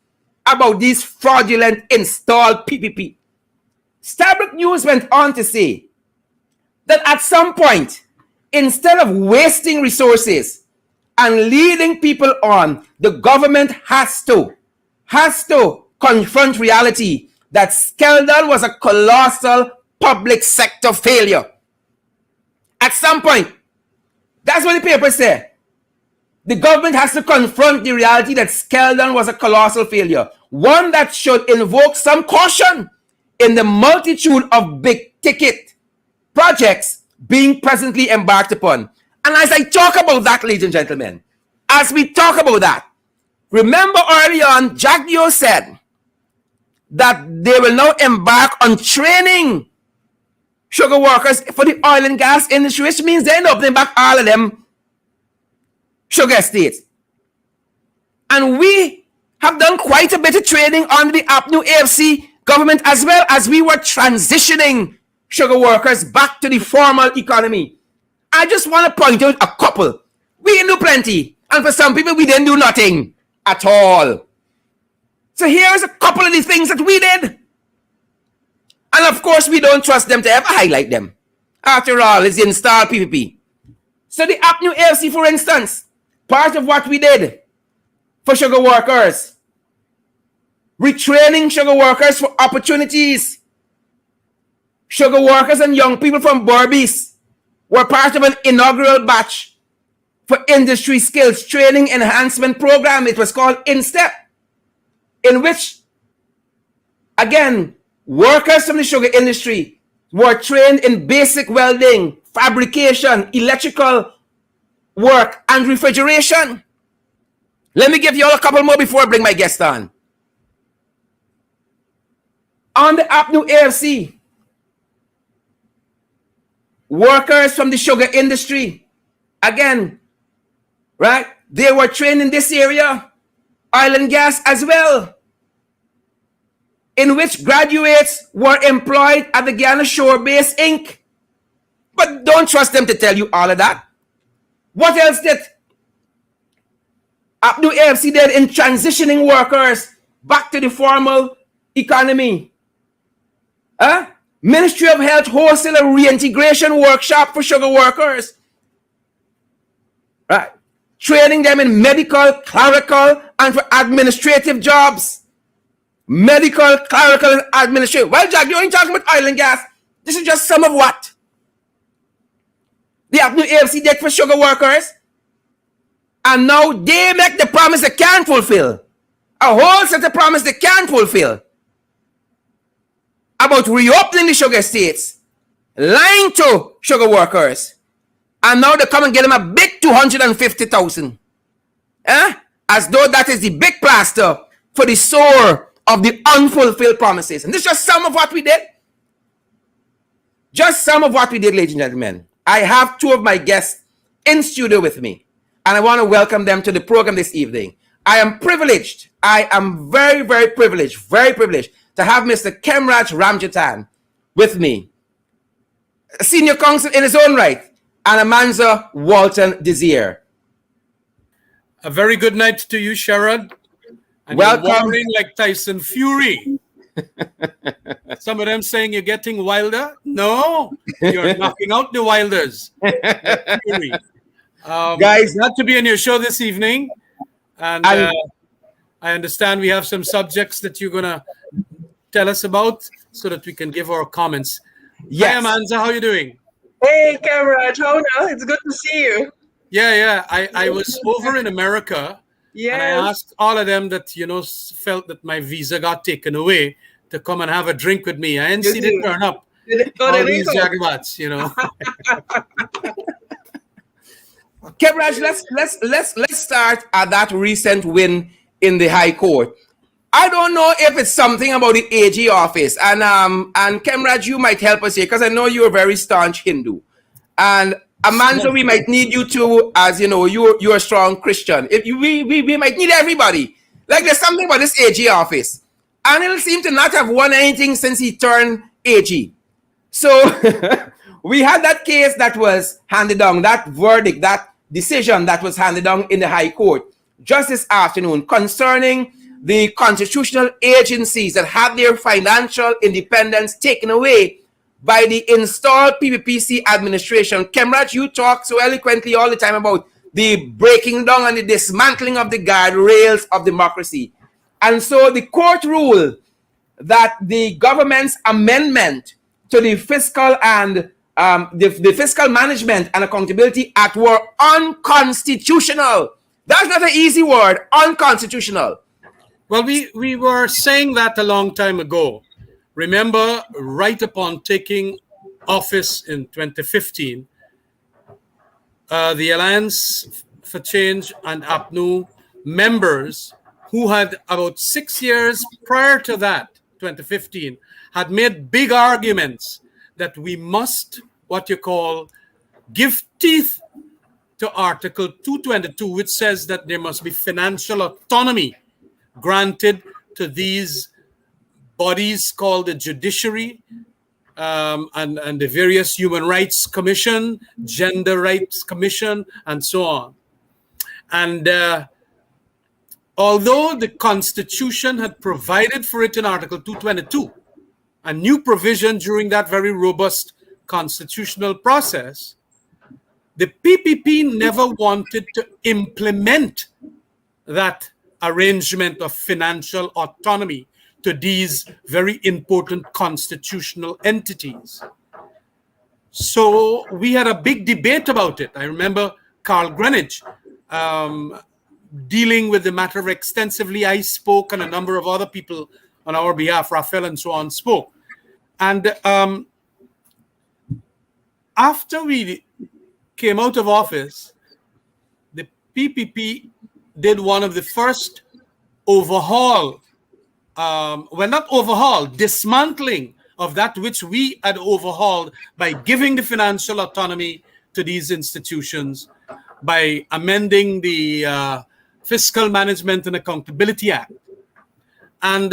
about these fraudulent installed PPP. Starbuck News went on to say that at some point, instead of wasting resources and leading people on, the government has to confront reality that Skeldon was a colossal public sector failure. At some point, that's what the paper said. The government has to confront the reality that Skeldon was a colossal failure, one that should invoke some caution in the multitude of big-ticket projects being presently embarked upon. And as I talk about that, ladies and gentlemen, as we talk about that, remember early on, Jagdeo said that they will now embark on training sugar workers for the oil and gas industry, which means they end up opening back all of them sugar estates. And we have done quite a bit of training under the APNU AFC government, as well as we were transitioning sugar workers back to the formal economy. I just want to point out a couple. We didn't do plenty, and for some people, we didn't do nothing at all. So here's a couple of the things that we did. And of course, we don't trust them to ever highlight them. After all, it's the installed PPP. So the APNU AFC, for instance, part of what we did for sugar workers, retraining sugar workers for opportunities. Sugar workers and young people from Berbice were part of an inaugural batch for industry skills training enhancement program. It was called InStep, in which, again, workers from the sugar industry were trained in basic welding, fabrication, electrical work, and refrigeration. Let me give you all a couple more before I bring my guest on. On the APNU AFC, workers from the sugar industry, again, right? They were trained in this area, oil and gas as well, in which graduates were employed at the Guyana Shore Base Inc. But don't trust them to tell you all of that. What else did APNU AFC did in transitioning workers back to the formal economy? Ministry of Health wholesaler reintegration workshop for sugar workers. Right. Training them in medical, clerical, and for administrative jobs. Medical, clerical, and administrative. Well, Jack, you ain't talking about oil and gas. This is just some of what the APNU AFC did for sugar workers. And now they make the promise they can't fulfill. A whole set of promises they can't fulfill about reopening the sugar estates, lying to sugar workers, and now they come and get them a big 250,000. As though that is the big plaster for the sore of the unfulfilled promises. And this is just some of what we did. Just some of what we did, ladies and gentlemen. I have two of my guests in studio with me, and I want to welcome them to the program this evening. I am privileged. I am very, very privileged to have Mr. Khemraj Ramjattan with me, a senior counsel in his own right, and Amanza Walton-Desir. A very good night to you, Sherrod. And Welcome. You're warring like Tyson Fury. Some of them saying you're getting wilder. No, you're knocking out the Wilders. Fury. Guys, glad to be on your show this evening. And I understand we have some subjects that you're going to tell us about so that we can give our comments. yes. Hi, Amanza, how are you doing? Hey, Khemraj, how now? It's good to see you. Yeah. I was over in America. Yes. And I asked all of them that, felt that my visa got taken away to come and have a drink with me. I didn't see them turn up. All these jagabats, Khemraj, let's start at that recent win in the High Court. I don't know if it's something about the AG office, and Khemraj, you might help us here because I know you're a very staunch Hindu, and Amanza, we might need you too, as you're a strong Christian. We might need everybody. Like there's something about this AG office. Anil seemed to not have won anything since he turned AG. So we had that case that was handed down, that verdict, that decision that was handed down in the High Court just this afternoon concerning the constitutional agencies that had their financial independence taken away by the installed PPPC administration. Khemraj, you talk so eloquently all the time about the breaking down and the dismantling of the guardrails of democracy. And so the court ruled that the government's amendment to the Fiscal and the Fiscal Management and Accountability Act were unconstitutional. That's not an easy word, unconstitutional. Well, we were saying that a long time ago. Remember, right upon taking office in 2015, the Alliance for Change and APNU members who had about 6 years prior to that, 2015, had made big arguments that we must, give teeth to Article 222, which says that there must be financial autonomy granted to these bodies called the judiciary and the various human rights commission, gender rights commission, and so on. And although the Constitution had provided for it in Article 222, a new provision during that very robust constitutional process, the PPP never wanted to implement that arrangement of financial autonomy to these very important constitutional entities. So we had a big debate about it. I remember Carl Greenwich dealing with the matter extensively. I spoke, and a number of other people on our behalf, Raphael and so on, spoke. And after we came out of office, the PPP did one of the first dismantling of that which we had overhauled by giving the financial autonomy to these institutions, by amending the Fiscal Management and Accountability Act. And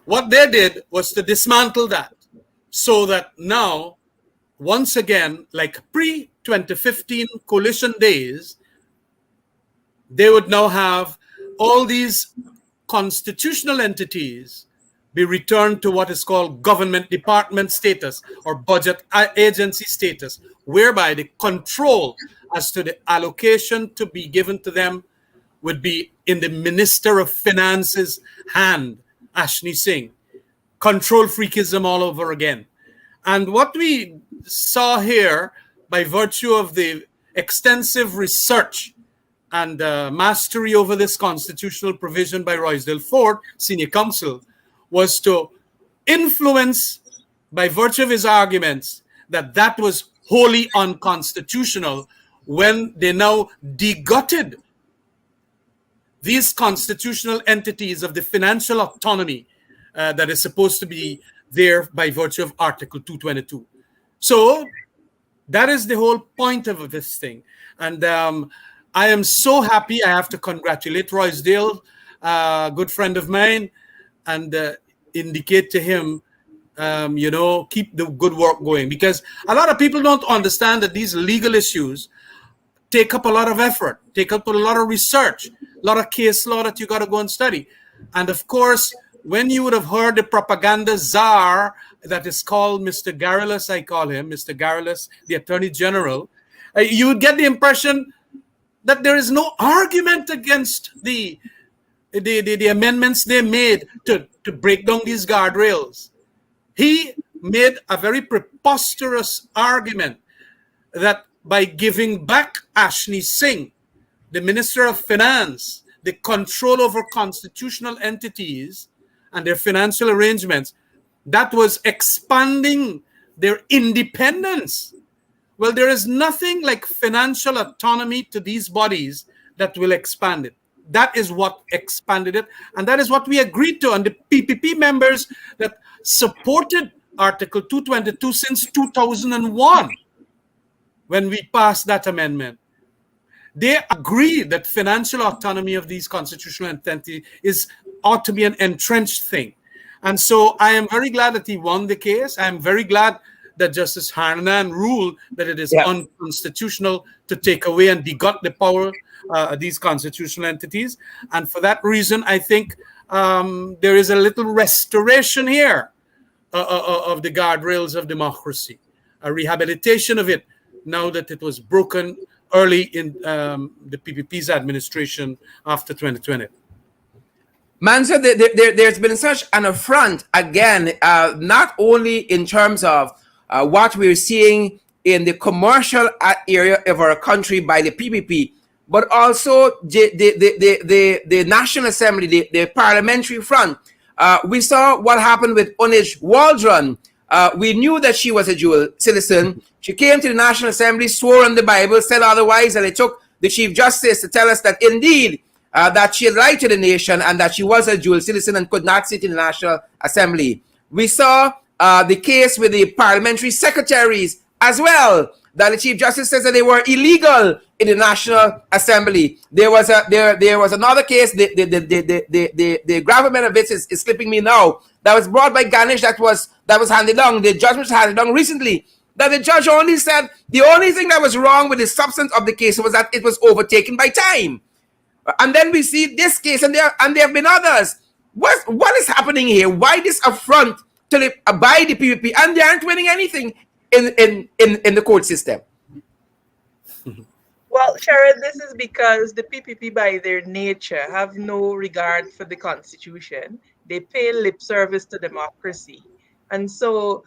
what they did was to dismantle that, so that now, once again, like pre-2015 coalition days, they would now have all these constitutional entities be returned to what is called government department status or budget agency status, whereby the control as to the allocation to be given to them would be in the Minister of Finance's hand, Ashni Singh. Control freakism all over again. And what we saw here, by virtue of the extensive research and mastery over this constitutional provision by Roysdale Ford, senior counsel, was to influence, by virtue of his arguments, that that was wholly unconstitutional when they now degutted these constitutional entities of the financial autonomy that is supposed to be there by virtue of Article 222. So that is the whole point of this thing. And I am so happy. I have to congratulate Roysdale, a good friend of mine, and indicate to him, keep the good work going. Because a lot of people don't understand that these legal issues take up a lot of effort, take up a lot of research, a lot of case law that you got to go and study. And of course, when you would have heard the propaganda czar that is called Mr. Garrulous, I call him Mr. Garrulous, the Attorney General, you would get the impression that there is no argument against the amendments they made to break down these guardrails. He made a very preposterous argument that by giving back Ashni Singh, the Minister of Finance, the control over constitutional entities and their financial arrangements, that was expanding their independence. Well, there is nothing like financial autonomy to these bodies that will expand it. That is what expanded it, and that is what we agreed to. And the PPP members that supported Article 222 since 2001, when we passed that amendment, they agreed that financial autonomy of these constitutional entities ought to be an entrenched thing. And so I am very glad that he won the case. I am very glad that Justice Harnan ruled that it is unconstitutional to take away and degut the power of these constitutional entities. And for that reason, I think there is a little restoration here of the guardrails of democracy, a rehabilitation of it now that it was broken early in the PPP's administration after 2020. Man, so there's been such an affront again, not only in terms of what we're seeing in the commercial area of our country by the PPP, but also the National Assembly, the parliamentary front. We saw what happened with Onij Waldron. We knew that she was a dual citizen. She came to the National Assembly, swore on the Bible, said otherwise, and it took the Chief Justice to tell us that indeed that she had lied to the nation and that she was a dual citizen and could not sit in the National Assembly. We saw the case with the parliamentary secretaries as well, that the Chief Justice says that they were illegal in the National Assembly. There was another case, the gravamen of it is slipping me now, that was brought by Ganesh that was handed down. The judgment was handed down recently, that the judge only said the only thing that was wrong with the substance of the case was that it was overtaken by time. And then we see this case, and there have been others. What is happening here? Why this affront to the by the PPP, and they aren't winning anything in the court system? Well, Sharon, this is because the PPP, by their nature, have no regard for the Constitution. They pay lip service to democracy, and so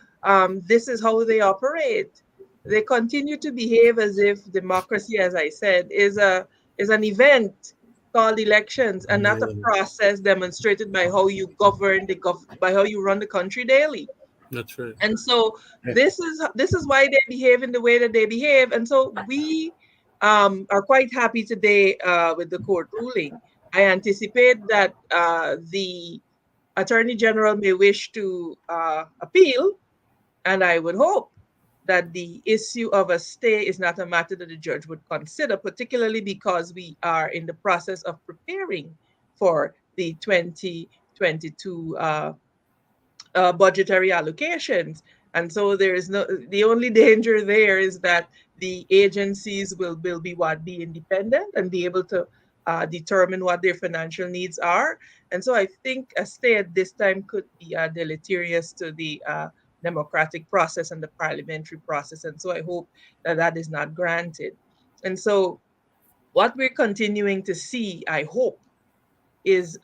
this is how they operate. They continue to behave as if democracy, as I said, is an event called elections and not a process demonstrated by how you govern by how you run the country daily. That's right. And so this is why they behave in the way that they behave. And so we are quite happy today with the court ruling. I anticipate that the Attorney General may wish to appeal, and I would hope that the issue of a stay is not a matter that the judge would consider, particularly because we are in the process of preparing for the 2022 budgetary allocations. And so the only danger there is that the agencies will be independent and be able to determine what their financial needs are. And so I think a stay at this time could be deleterious to the democratic process and the parliamentary process. And so I hope that is not granted. And so what we're continuing to see, I hope, is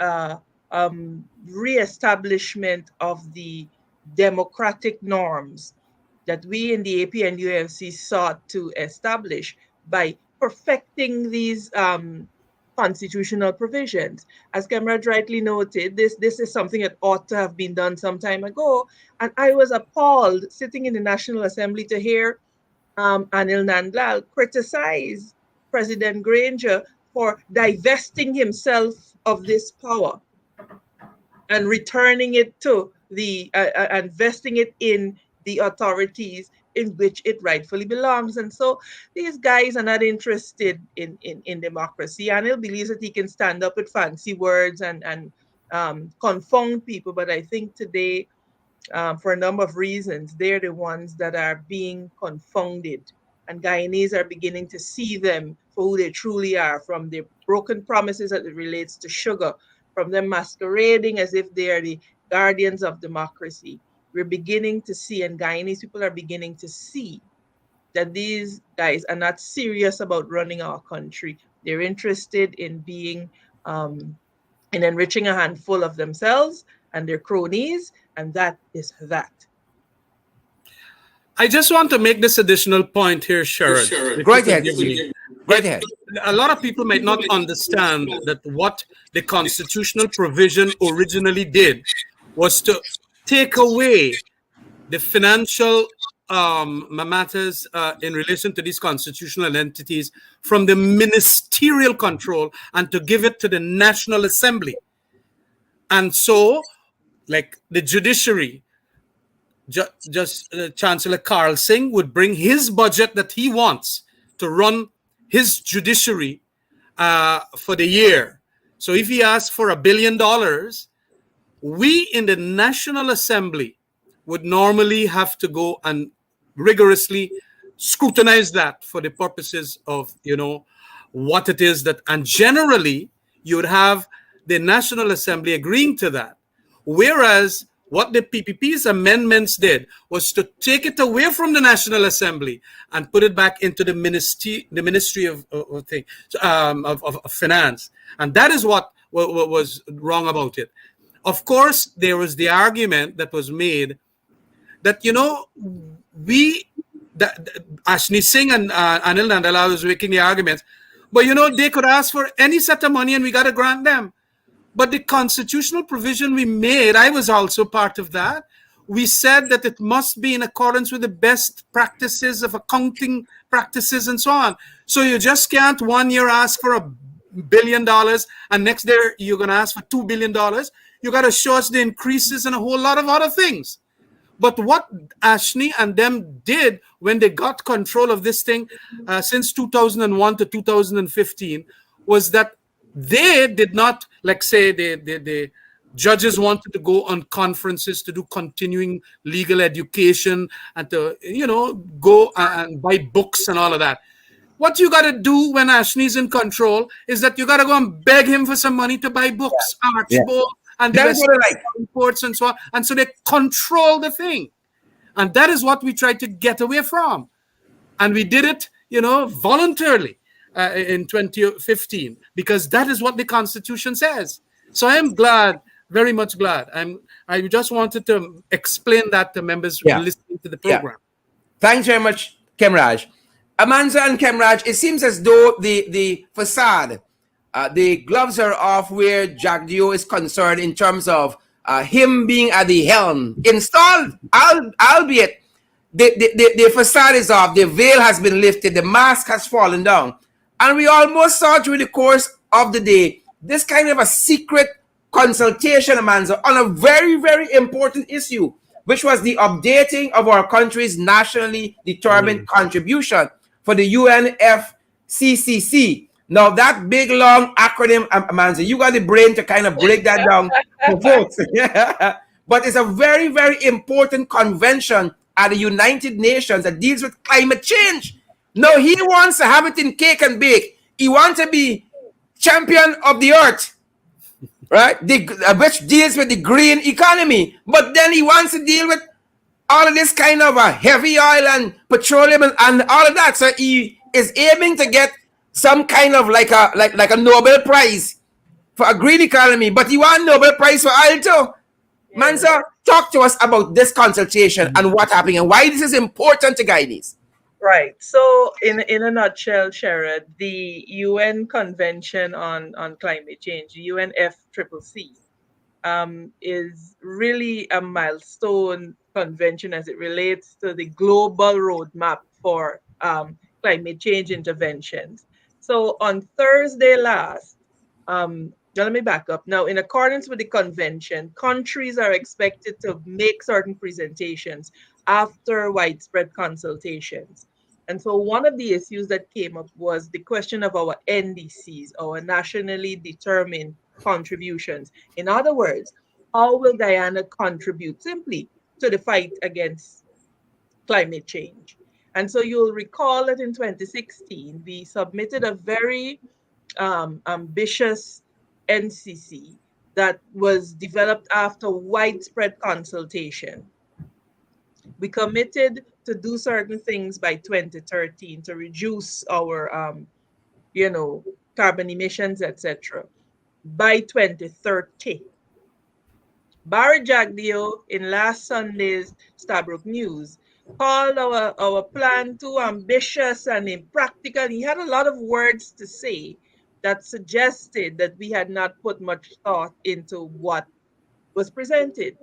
reestablishment of the democratic norms that we in the AP and UFC sought to establish by perfecting these constitutional provisions. As Khemraj rightly noted, this is something that ought to have been done some time ago. And I was appalled sitting in the National Assembly to hear Anil Nandlal criticize President Granger for divesting himself of this power and returning it to and vesting it in the authorities in which it rightfully belongs. And so these guys are not interested in democracy. Anil believes that he can stand up with fancy words and confound people. But I think today, for a number of reasons, they're the ones that are being confounded. And Guyanese are beginning to see them for who they truly are, from their broken promises as it relates to sugar, from them masquerading as if they are the guardians of democracy. We're beginning to see, and Guyanese people are beginning to see, that these guys are not serious about running our country. They're interested in being, in enriching a handful of themselves and their cronies, and that is that. I just want to make this additional point here, Sherrod. Go ahead. Go ahead. A lot of people might not understand that what the constitutional provision originally did was to take away the financial matters in relation to these constitutional entities from the ministerial control and to give it to the National Assembly. And so, like the judiciary, Chancellor Carl Singh would bring his budget that he wants to run his judiciary for the year. So if he asks for $1 billion, we in the National Assembly would normally have to go and rigorously scrutinize that for the purposes of, what it is that, and generally you would have the National Assembly agreeing to that. Whereas what the PPP's amendments did was to take it away from the National Assembly and put it back into the Ministry of Finance. And that is what was wrong about it. Of course, there was the argument that was made that, Ashni Singh and Anil Nandala was making the argument, but, they could ask for any set of money and we got to grant them. But the constitutional provision we made, I was also part of that. We said that it must be in accordance with the best practices of accounting practices and so on. So you just can't 1 year ask for $1 billion and next year you're going to ask for $2 billion. You got to show us the increases and a whole lot of other things. But what Ashni and them did when they got control of this thing since 2001 to 2015 was that they did not, like say, the judges wanted to go on conferences to do continuing legal education and to, go and buy books and all of that. What you got to do when Ashni's in control is that you got to go and beg him for some money to buy books, Archibald, and the reports and so on. And so they control the thing. And that is what we tried to get away from. And we did it, voluntarily. In 2015, because that is what the Constitution says. So I am glad, very much glad. I just wanted to explain that to members listening to the program. Thanks very much, Khemraj. Amanza and Khemraj, it seems as though the facade, the gloves are off where Jagdeo is concerned in terms of him being at the helm, installed, albeit the facade is off, the veil has been lifted, the mask has fallen down. And we almost saw through the course of the day this kind of a secret consultation, Amanza, on a very, very important issue, which was the updating of our country's nationally determined contribution for the UNFCCC. Now, that big, long acronym, Amanza, you got the brain to kind of break that down for folks. But it's a very, very important convention at the United Nations that deals with climate change. No, he wants to have it in cake and bake. He wants to be champion of the earth, right? Which deals with the green economy. But then he wants to deal with all of this kind of heavy oil and petroleum and all of that. So he is aiming to get some kind of like a Nobel Prize for a green economy. But he wants a Nobel Prize for oil too. Mansa, talk to us about this consultation and what happened and why this is important to Guyanese. Right. So in a nutshell, Sherrod, the UN Convention on Climate Change, the UNFCCC, is really a milestone convention as it relates to the global roadmap for climate change interventions. So on Thursday last, the Now, let me back up. Now, in accordance with the convention, countries are expected to make certain presentations after widespread consultations. And so, one of the issues that came up was the question of our NDCs, our nationally determined contributions. In other words, how will Guyana contribute simply to the fight against climate change? And so, you'll recall that in 2016, we submitted a very ambitious NCC that was developed after widespread consultation. We committed to do certain things by 2013 to reduce our, you know, carbon emissions, etc. by 2030. Barry Jagdeo in last Sunday's Stabrook News called our plan too ambitious and impractical. He had a lot of words to say that suggested that we had not put much thought into what was presented.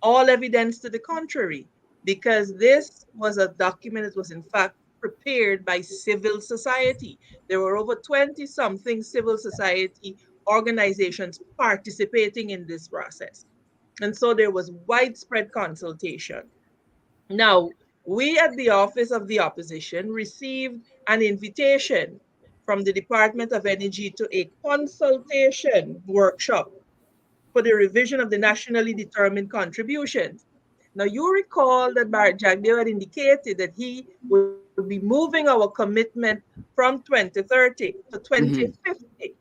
All evidence to the contrary, because this was a document that was in fact prepared by civil society. There were over 20 something civil society organizations participating in this process. And so there was widespread consultation. Now, we at the Office of the Opposition received an invitation from the Department of Energy to a consultation workshop for the revision of the nationally determined contributions. Now, you recall that Jagdeo had indicated that he would be moving our commitment from 2030 to Mm-hmm. 2050.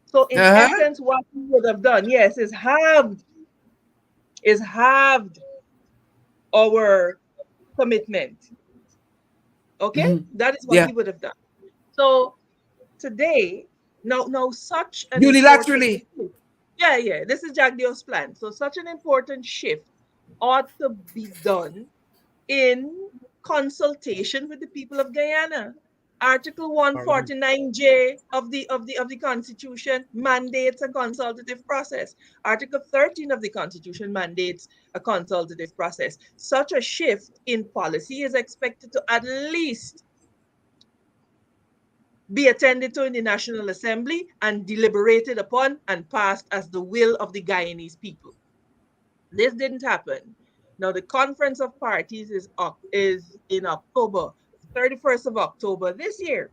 So, in Uh-huh. essence, what we would have done, yes, is halved our commitment. Okay, Mm-hmm. that is what Yeah. he would have done. So today, now such an important Unilaterally. shift. Yeah, this is Jagdeo's plan. So such an important shift ought to be done in consultation with the people of Guyana. Article Parliament. 149J of the Constitution mandates a consultative process. Article 13 of the Constitution mandates a consultative process. Such a shift in policy is expected to at least be attended to in the National Assembly and deliberated upon and passed as the will of the Guyanese people. This didn't happen. Now, the Conference of Parties is in October, 31st of October this year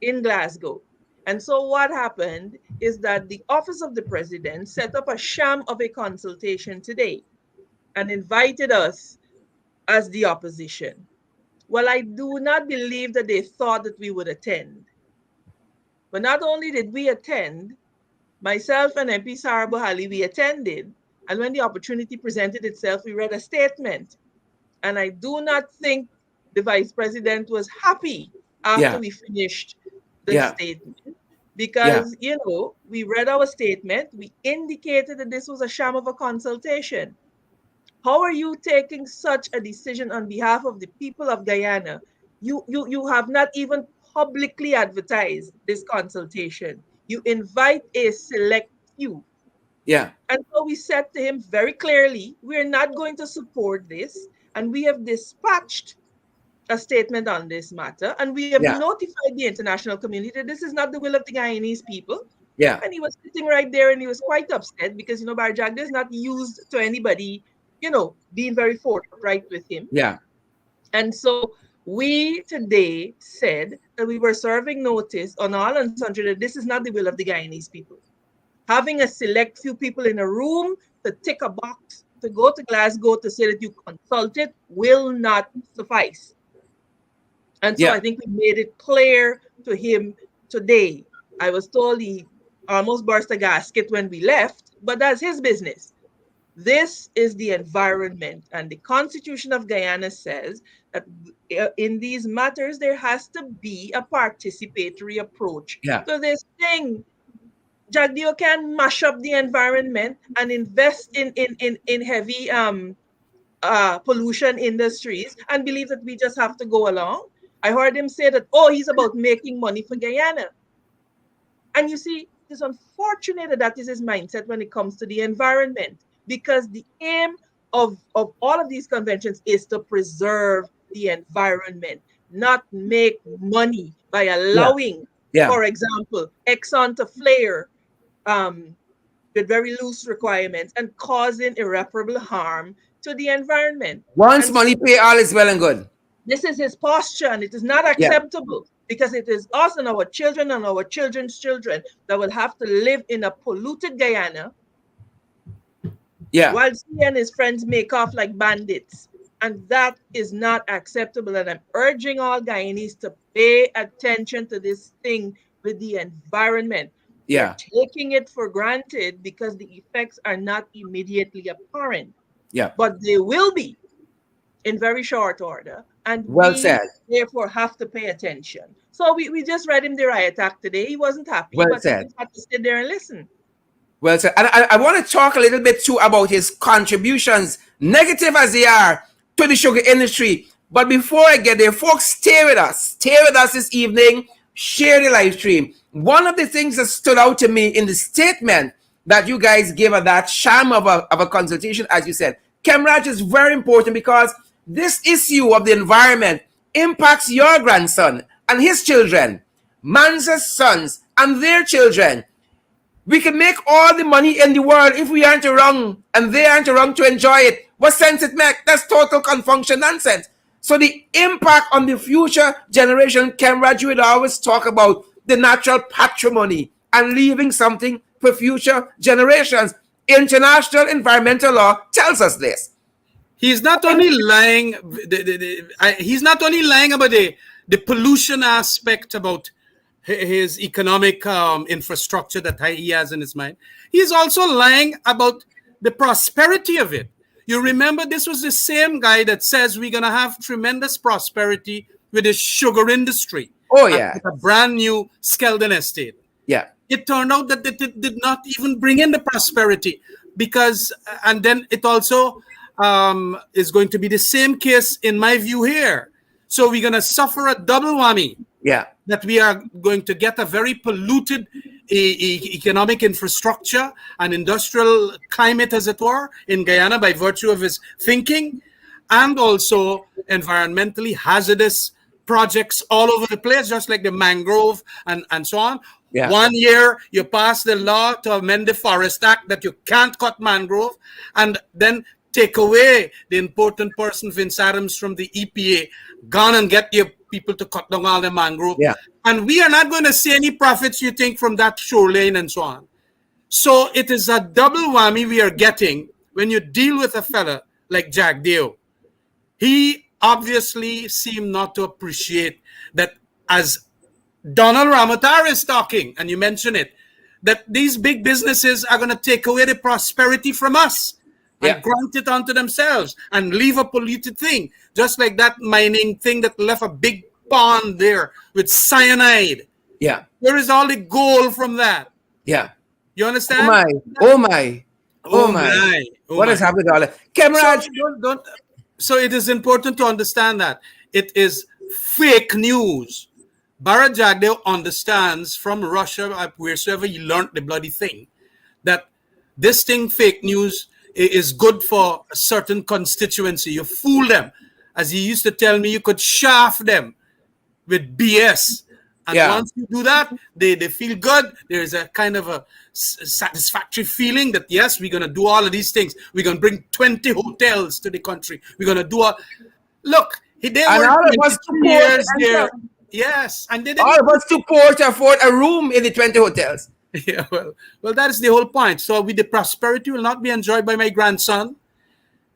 in Glasgow. And so what happened is that the Office of the President set up a sham of a consultation today and invited us as the opposition. Well, I do not believe that they thought that we would attend. But not only did we attend, myself and MP Sarah Buhali, we attended. And when the opportunity presented itself, we read a statement. And I do not think the vice president was happy after Yeah. we finished the Yeah. statement Yeah. because, we read our statement, we indicated that this was a sham of a consultation. How are you taking such a decision on behalf of the people of Guyana? You have not even publicly advertised this consultation. You invite a select few. Yeah. And so we said to him very clearly, we're not going to support this. And we have dispatched a statement on this matter. And we have Yeah. notified the international community that this is not the will of the Guyanese people. Yeah. And he was sitting right there and he was quite upset because, Barjagda is not used to anybody, being very forthright with him. Yeah. And so we today said that we were serving notice on all and sundry that this is not the will of the Guyanese people. Having a select few people in a room to tick a box to go to Glasgow to say that you consulted will not suffice. And so I Yeah. think we made it clear to him today. I was told he almost burst a gasket when we left, but that's his business. This is the environment, and the Constitution of Guyana says that in these matters, there has to be a participatory approach Yeah. to this thing. Jagdeo can mash up the environment and invest in heavy pollution industries and believe that we just have to go along. I heard him say that, oh, he's about making money for Guyana. And you see, it's unfortunate that that is his mindset when it comes to the environment, because the aim of all of these conventions is to preserve the environment, not make money by Yeah. allowing, Yeah. for example, Exxon to flare with very loose requirements and causing irreparable harm to the environment. Once And money pay, all is well and good. this is his posture, and it is not Yeah, acceptable because it is us and our children and our children's children that will have to live in a polluted Guyana yeah, while he and his friends make off like bandits. And that is not acceptable. And I'm urging all Guyanese to pay attention to this thing with the environment. We are yeah, taking it for granted because the effects are not immediately apparent, yeah. but they will be in very short order. And Well we said. therefore have to pay attention. So we just read him the riot act today. He wasn't happy, Well but he said. just had to sit there and listen. Well said. And I want to talk a little bit too about his contributions, negative as they are, to the sugar industry. But before I get there, folks, stay with us. Stay with us this evening. Share the live stream. One of the things that stood out to me in the statement that you guys gave at that sham of a consultation, as you said, Khemraj, is very important because this issue of the environment impacts your grandson and his children, Manza's sons and their children. We can make all the money in the world if we aren't around and they aren't around to enjoy it. What sense it makes? That's total confunction nonsense. So the impact on the future generation, Khemraj, you would always talk about the natural patrimony and leaving something for future generations. International environmental law tells us this. He's not only lying. He's not only lying about the pollution aspect about his economic infrastructure that he has in his mind. He's also lying about the prosperity of it. You remember, this was the same guy that says we're going to have tremendous prosperity with the sugar industry. Oh, yeah. A brand new Skeldon estate. Yeah. It turned out that it did not even bring in the prosperity because, and then it also is going to be the same case in my view here. So we're going to suffer a double whammy. Yeah. That we are going to get a very polluted economic infrastructure and industrial climate, as it were, in Guyana by virtue of his thinking, and also environmentally hazardous projects all over the place, just like the mangrove and so on. Yeah. 1 year, you pass the law to amend the Forest Act that you can't cut mangrove, and then take away the important person, Vince Adams, from the EPA, gone and get your people to cut down all the mangrove. Yeah. And we are not going to see any profits, you think, from that shoreline and so on. So it is a double whammy we are getting when you deal with a fella like Jagdeo. He obviously seemed not to appreciate that, as Donald Ramotar is talking, and you mention it, that these big businesses are going to take away the prosperity from us and grant it onto themselves and leave a polluted thing, just like that mining thing that left a big pond there with cyanide. Yeah. Where is all the gold from that? Yeah. You understand? Oh my. Oh my. Oh my. What has happened to all that? Khemraj. So it is important to understand that it is fake news. Bharat Jagdeo understands from Russia, wheresoever he learned the bloody thing, that this thing, fake news, is good for a certain constituency. You fool them. As he used to tell me, you could shaft them with BS. And once you do that, they feel good. There's a kind of a satisfactory feeling that, yes, we're going to do all of these things. We're going to bring 20 hotels to the country. We're going to do all... Look, they were all of us 22 years there. Yes. And they all of us too poor to afford a room in the 20 hotels. Yeah, well, that is the whole point. So the prosperity will not be enjoyed by my grandson.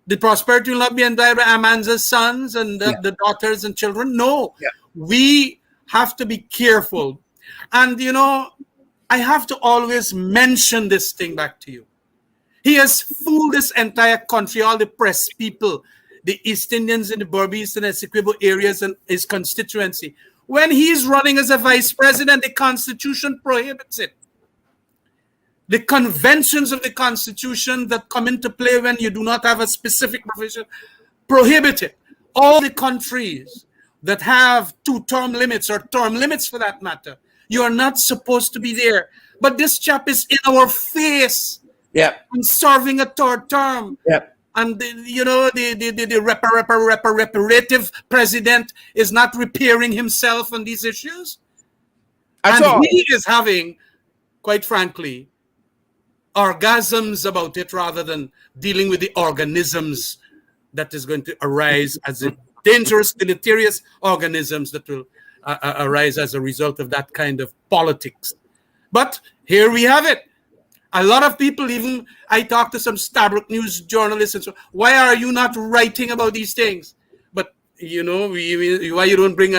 The prosperity will not be enjoyed by Amanza's sons and the daughters and children. No, we have to be careful. And, I have to always mention this thing back to you. He has fooled this entire country, all the press people, the East Indians in the Berbice and Essequibo areas and his constituency. When he's running as a vice president, the Constitution prohibits it. The conventions of the Constitution that come into play when you do not have a specific provision prohibit it. All the countries that have 2-term limits or term limits for that matter, you are not supposed to be there. But this chap is in our face and serving a third term. And the reparative president is not repairing himself on these issues. And he is having, quite frankly, a orgasms about it rather than dealing with the organisms that is going to arise as a dangerous, deleterious organisms that will arise as a result of that kind of politics. But here we have it. A lot of people, even I talked to some Starbuck News journalists, and so why are you not writing about these things? But why you don't bring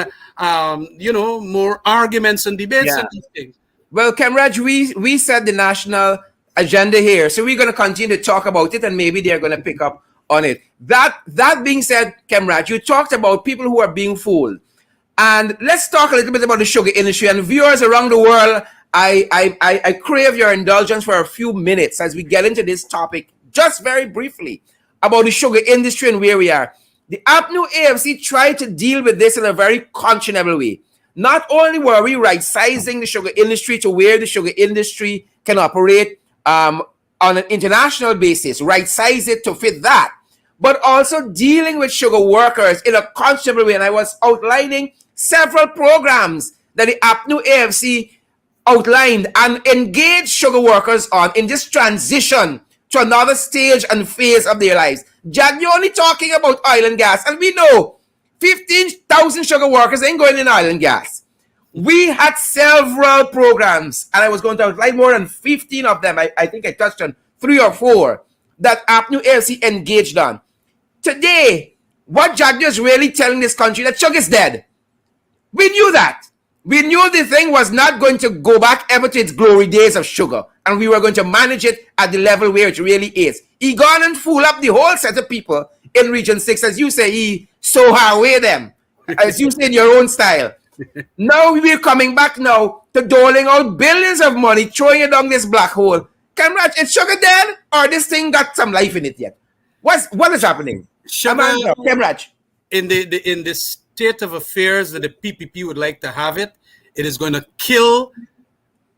more arguments and debates on these things? Well, Khemraj, we set the national agenda here, so we're going to continue to talk about it, and maybe they're going to pick up on it. That being said, Khemraj, you talked about people who are being fooled, and let's talk a little bit about the sugar industry. And viewers around the world, I crave your indulgence for a few minutes as we get into this topic, just very briefly, about the sugar industry and where we are. The APNU AFC tried to deal with this in a very conscionable way. Not only were we right-sizing the sugar industry to where the sugar industry can operate on an international basis, right-size it to fit that, but also dealing with sugar workers in a conscionable way. And I was outlining several programs that the APNU AFC outlined and engaged sugar workers on in this transition to another stage and phase of their lives. Jagdeo only talking about oil and gas, and we know 15,000 sugar workers ain't going in oil and gas. We had several programs, and I was going to outline more than 15 of them. I think I touched on 3 or 4 that APNU AFC engaged on. Today, what Jagdeo is really telling this country that sugar is dead. We knew that. We knew the thing was not going to go back ever to its glory days of sugar, and we were going to manage it at the level where it really is. He gone and fool up the whole set of people in Region 6, as you say, he so away them, as you say in your own style. Now we're coming back now to doling out billions of money, throwing it down this black hole. Khemraj, is sugar dead, or this thing got some life in it yet? What is happening? Sugar, Khemraj. in the state of affairs that the PPP would like to have it, it is going to kill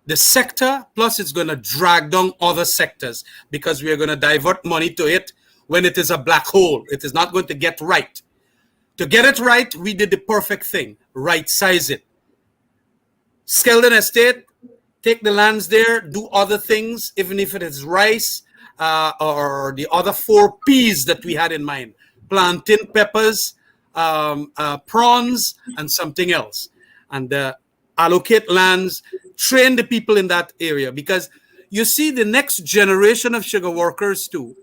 the sector, plus it's going to drag down other sectors because we are going to divert money to it when it is a black hole. It is not going to get right. To get it right, we did the perfect thing, right-size it. Skeldon Estate, take the lands there, do other things, even if it is rice or the other 4 Ps that we had in mind, plantain, peppers, prawns, and something else. And allocate lands, train the people in that area, because you see the next generation of sugar workers too,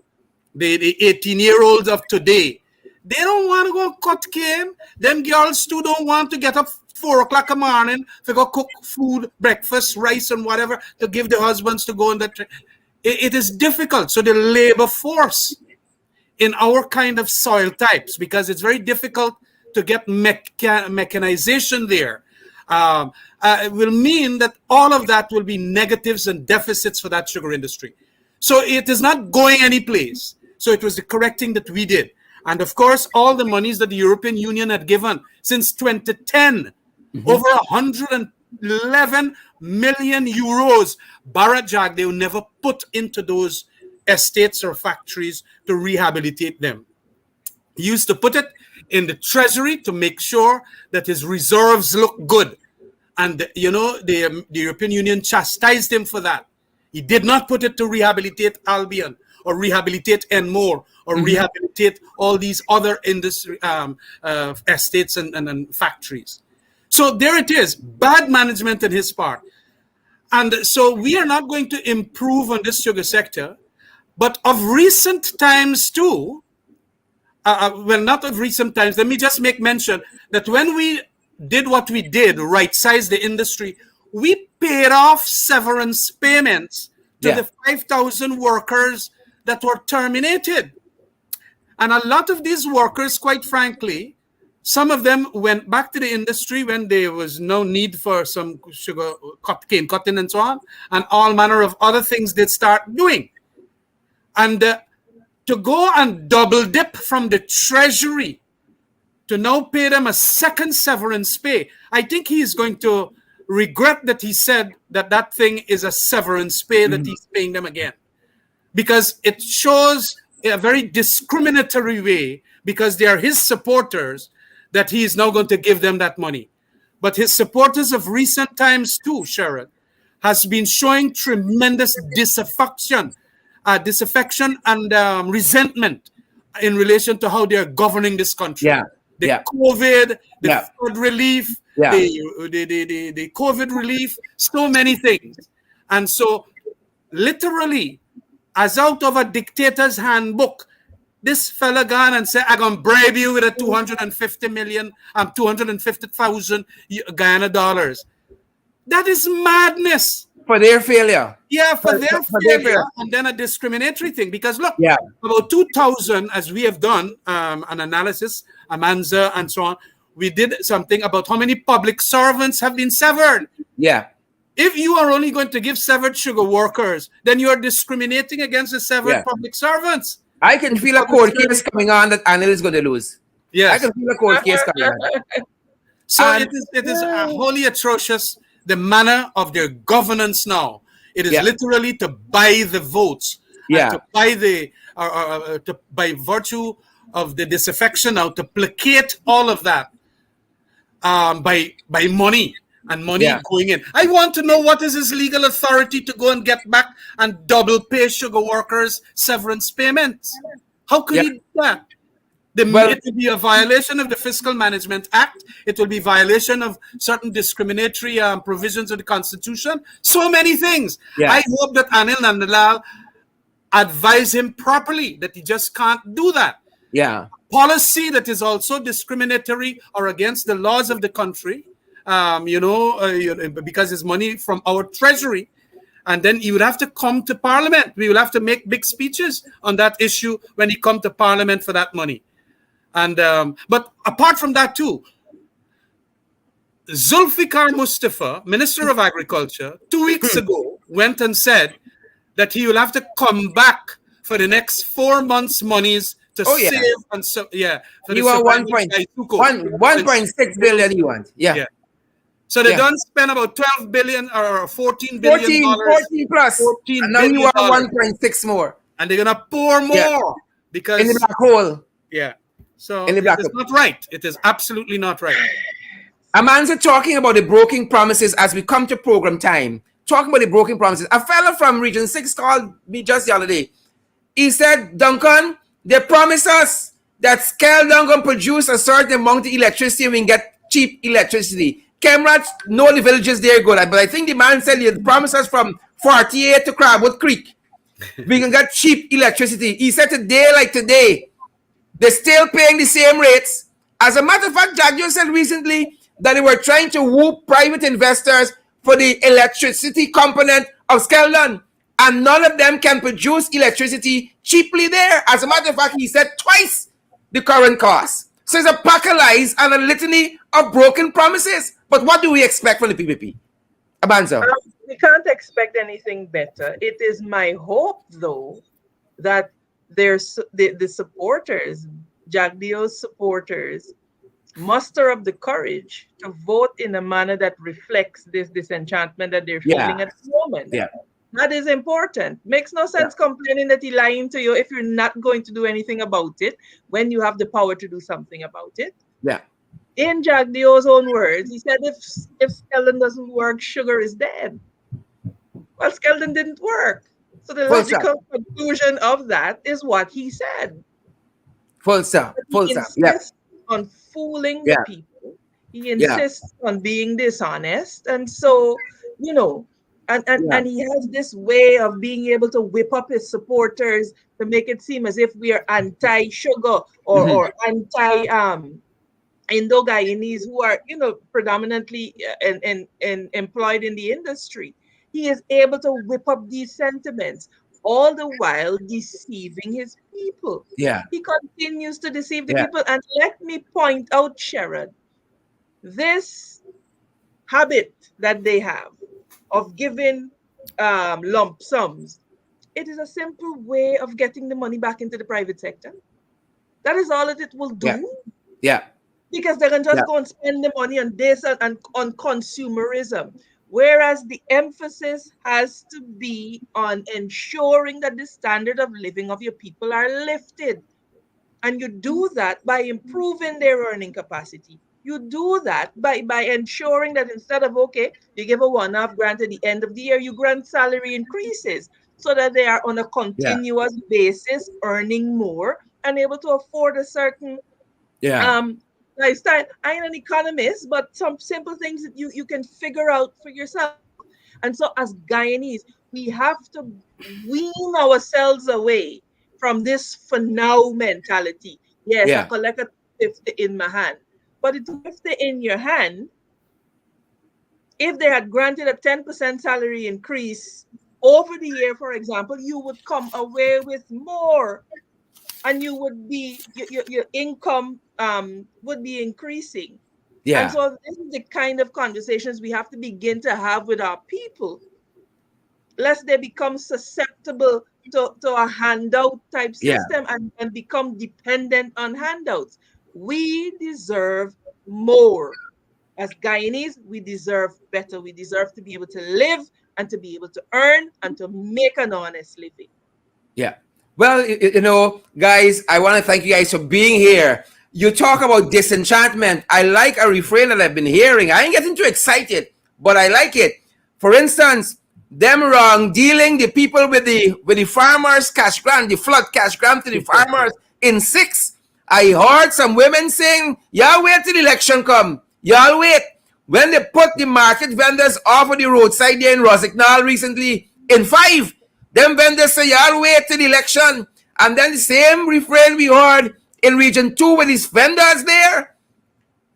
the 18-year-olds of today, they don't want to go cut cane. Them girls too don't want to get up 4 o'clock in the morning to go cook food, breakfast, rice, and whatever to give the husbands to go in that. It is difficult. So the labor force in our kind of soil types, because it's very difficult to get mechanization there, will mean that all of that will be negatives and deficits for that sugar industry. So it is not going any place. So it was the correct thing that we did. And of course, all the monies that the European Union had given since 2010, over 111 million euros, Bharat Jagdeo never put into those estates or factories to rehabilitate them. He used to put it in the treasury to make sure that his reserves look good. And, the European Union chastised him for that. He did not put it to rehabilitate Albion or rehabilitate Enmore or rehabilitate all these other industry estates and factories. So there it is, bad management on his part. And so we are not going to improve on this sugar sector, but of recent times too, well, not of recent times, let me just make mention that when we did what we did, right-size the industry, we paid off severance payments to the 5,000 workers that were terminated. And a lot of these workers, quite frankly, some of them went back to the industry when there was no need for some sugar cane cutting and so on, and all manner of other things they'd start doing. And to go and double dip from the treasury to now pay them a second severance pay, I think he's going to regret that he said that that thing is a severance pay that he's paying them again. Because it shows a very discriminatory way, because they are his supporters, that he is now going to give them that money. But his supporters of recent times too, Sharon, has been showing tremendous disaffection and resentment in relation to how they are governing this country. Yeah. The Yeah. COVID, the Yeah. flood relief, Yeah. the COVID relief, so many things. And so, literally, as out of a dictator's handbook, this fella gone and said, I'm going to bribe you with a 250,000 Guyana dollars. That is madness. For their failure. Yeah, for their their failure, and then a discriminatory thing. Because look, Yeah. about 2000, as we have done an analysis, Amanza and so on, we did something about how many public servants have been severed. Yeah. If you are only going to give severed sugar workers, then you are discriminating against the severed Yeah. public servants. I can feel a court case coming on that Anil is going to lose. Yes. I can feel a court case coming on. So And- it is wholly atrocious, the manner of their governance now. It is Yeah. literally to buy the votes. Yeah. And to buy by virtue of the disaffection now, to placate all of that by money. And money Yeah. going in. I want to know what is his legal authority to go and get back and double pay sugar workers severance payments. How could Yeah. he do that? Well- It will be a violation of the Fiscal Management Act. It will be violation of certain discriminatory provisions of the Constitution. So many things. Yeah. I hope that Anil Nandalal advise him properly that he just can't do that. Yeah. Policy that is also discriminatory or against the laws of the country, because it's money from our treasury. And then he would have to come to Parliament. We will have to make big speeches on that issue when he come to Parliament for that money. And but apart from that too, Zulfikar Mustafa, Minister of Agriculture, 2 weeks ago went and said that he will have to come back for the next 4 months' monies to Yeah. save and so for You the want surviving GUYSUCO. 1.6 billion you want. Yeah. Yeah. So they Yeah. don't spend about 12 billion or 14 billion 14 plus. 14 and now you billion want dollars. 1.6 more and they're gonna pour more Yeah. because in the black hole. yeah. So In the it black is hole. not right. It is absolutely not right. Amanza talking about the broken promises as we come to program time. Talking about the broken promises. A fellow from Region 6 called me just the other day. He said, Duncan, they promise us that Skeldon going to produce a certain amount of electricity and we can get cheap electricity. Khemraj, know the villages there good, but I think the man said he promised us from 48 to Crabwood Creek. We can get cheap electricity. He said today, like today, they're still paying the same rates. As a matter of fact, Jagdeo said recently that they were trying to woo private investors for the electricity component of Skeldon. And none of them can produce electricity cheaply there. As a matter of fact, he said twice the current cost. So it's a pack of lies and a litany of broken promises. But what do we expect from the PPP? Amanza. We can't expect anything better. It is my hope, though, that the supporters, Jagdeo's supporters, muster up the courage to vote in a manner that reflects this disenchantment that they're feeling at the moment. Yeah. That is important. Makes no sense complaining that he's lying to you if you're not going to do anything about it when you have the power to do something about it. Yeah. In Jagdeo's own words, he said if Skeldon doesn't work, sugar is dead. Well, Skeldon didn't work. So the logical conclusion of that is what he said. Full stop. Full He stop. Yeah. insists on fooling the people. He insists on being dishonest. And so, and he has this way of being able to whip up his supporters to make it seem as if we are anti-sugar or Indo-Guyanese who are, predominantly employed in the industry. He is able to whip up these sentiments, all the while deceiving his people. Yeah. He continues to deceive the people. And let me point out, Sherrod, this habit that they have of giving lump sums, it is a simple way of getting the money back into the private sector. That is all that it will do. Yeah. Because they can just go and spend the money on this and on consumerism. Whereas the emphasis has to be on ensuring that the standard of living of your people are lifted. And you do that by improving their earning capacity, You do that by ensuring that instead of, okay, you give a one-off grant at the end of the year, you grant salary increases so that they are on a Yeah. continuous basis earning more and able to afford a certain Yeah. um lifestyle. I am an economist, but some simple things that you can figure out for yourself. And so as Guyanese, we have to wean ourselves away from this for now mentality. Yes, I Yeah. collect a 50 in my hand. But the 250 in your hand, if they had granted a 10% salary increase over the year, for example, you would come away with more and you would be your income would be increasing. And Yeah. so this is the kind of conversations we have to begin to have with our people, lest they become susceptible to a handout type Yeah. system and become dependent on handouts. We deserve more. As Guyanese, we deserve better. We deserve to be able to live and to be able to earn and to make an honest living. Yeah. Well, guys, I want to thank you guys for being here. You talk about disenchantment. I like a refrain that I've been hearing. I ain't getting too excited, but I like it. For instance, them wrong dealing the people with the farmers cash grant, the flood cash grant to the farmers in 6. I heard some women saying, y'all wait till the election come. Y'all wait. When they put the market vendors off of the roadside there in Rosignol recently in 5, them vendors say, y'all wait till the election. And then the same refrain we heard in Region 2 with these vendors there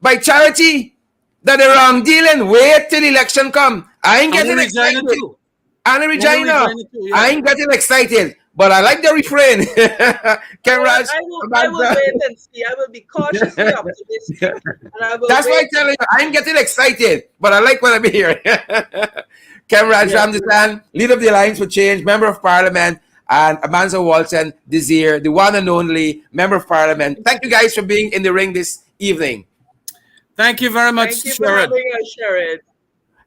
by charity that the wrong dealing, wait till the election come. I ain't And getting Regina excited. too. And Regina, Regina too, I yeah. ain't getting excited. But I like the refrain. Well, Khemraj, I will wait and see. I will be cautiously optimistic and I will that's why wait. I'm telling you, I ain't getting excited, but I like what I'm hearing. Khemraj Yes. Ramjattan, leader of the Alliance for Change, Member of Parliament, and Amanza Walton-Desir, the one and only Member of Parliament. Thank you guys for being in the ring this evening. Thank you very much, Thank you for Sherrod. having us, Sharon.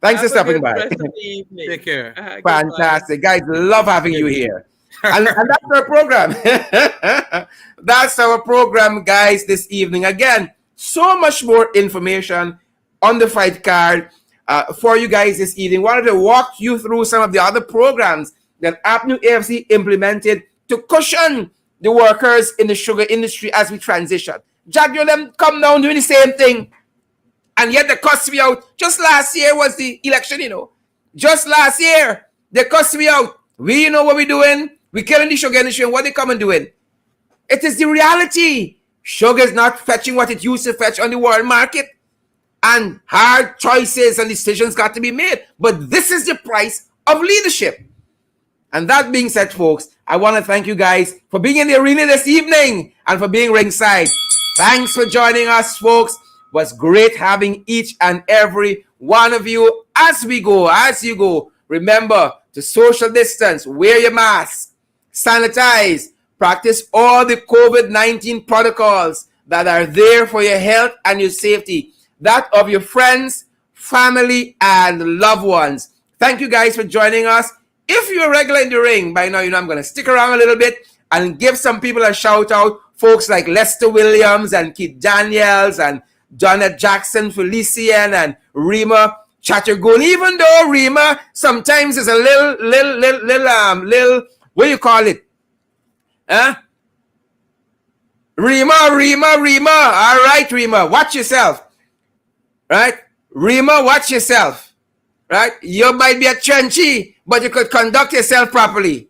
Thanks for Have a stopping good by. rest of the evening. Take care. Goodbye. Fantastic. Guys, love having you here. And that's our program. That's our program, guys, this evening. Again, so much more information on the fight card for you guys this evening. Wanted to walk you through some of the other programs that APNU AFC implemented to cushion the workers in the sugar industry as we transition. Jagdeo them come down doing the same thing. And yet they cussed me out. Just last year was the election. Just last year, they cussed me out. We know what we're doing. We're killing the sugar industry and what they come and doing. It is the reality. Sugar is not fetching what it used to fetch on the world market. And hard choices and decisions got to be made. But this is the price of leadership. And that being said, folks, I want to thank you guys for being in the arena this evening and for being ringside. Thanks for joining us, folks. It was great having each and every one of you as you go. Remember to social distance, wear your mask, sanitize, practice all the COVID-19 protocols that are there for your health and your safety, that of your friends, family, and loved ones. Thank you guys for joining us. If you're a regular in the ring, by now, I'm going to stick around a little bit and give some people a shout out. Folks like Lester Williams and Keith Daniels and Janet Jackson, Felician and Rima Chattergoon. Even though Rima sometimes is a little, what do you call it? Huh? Rima. All right, Rima, watch yourself. Right? Rima, watch yourself. Right? You might be a trenchy, but you could conduct yourself properly.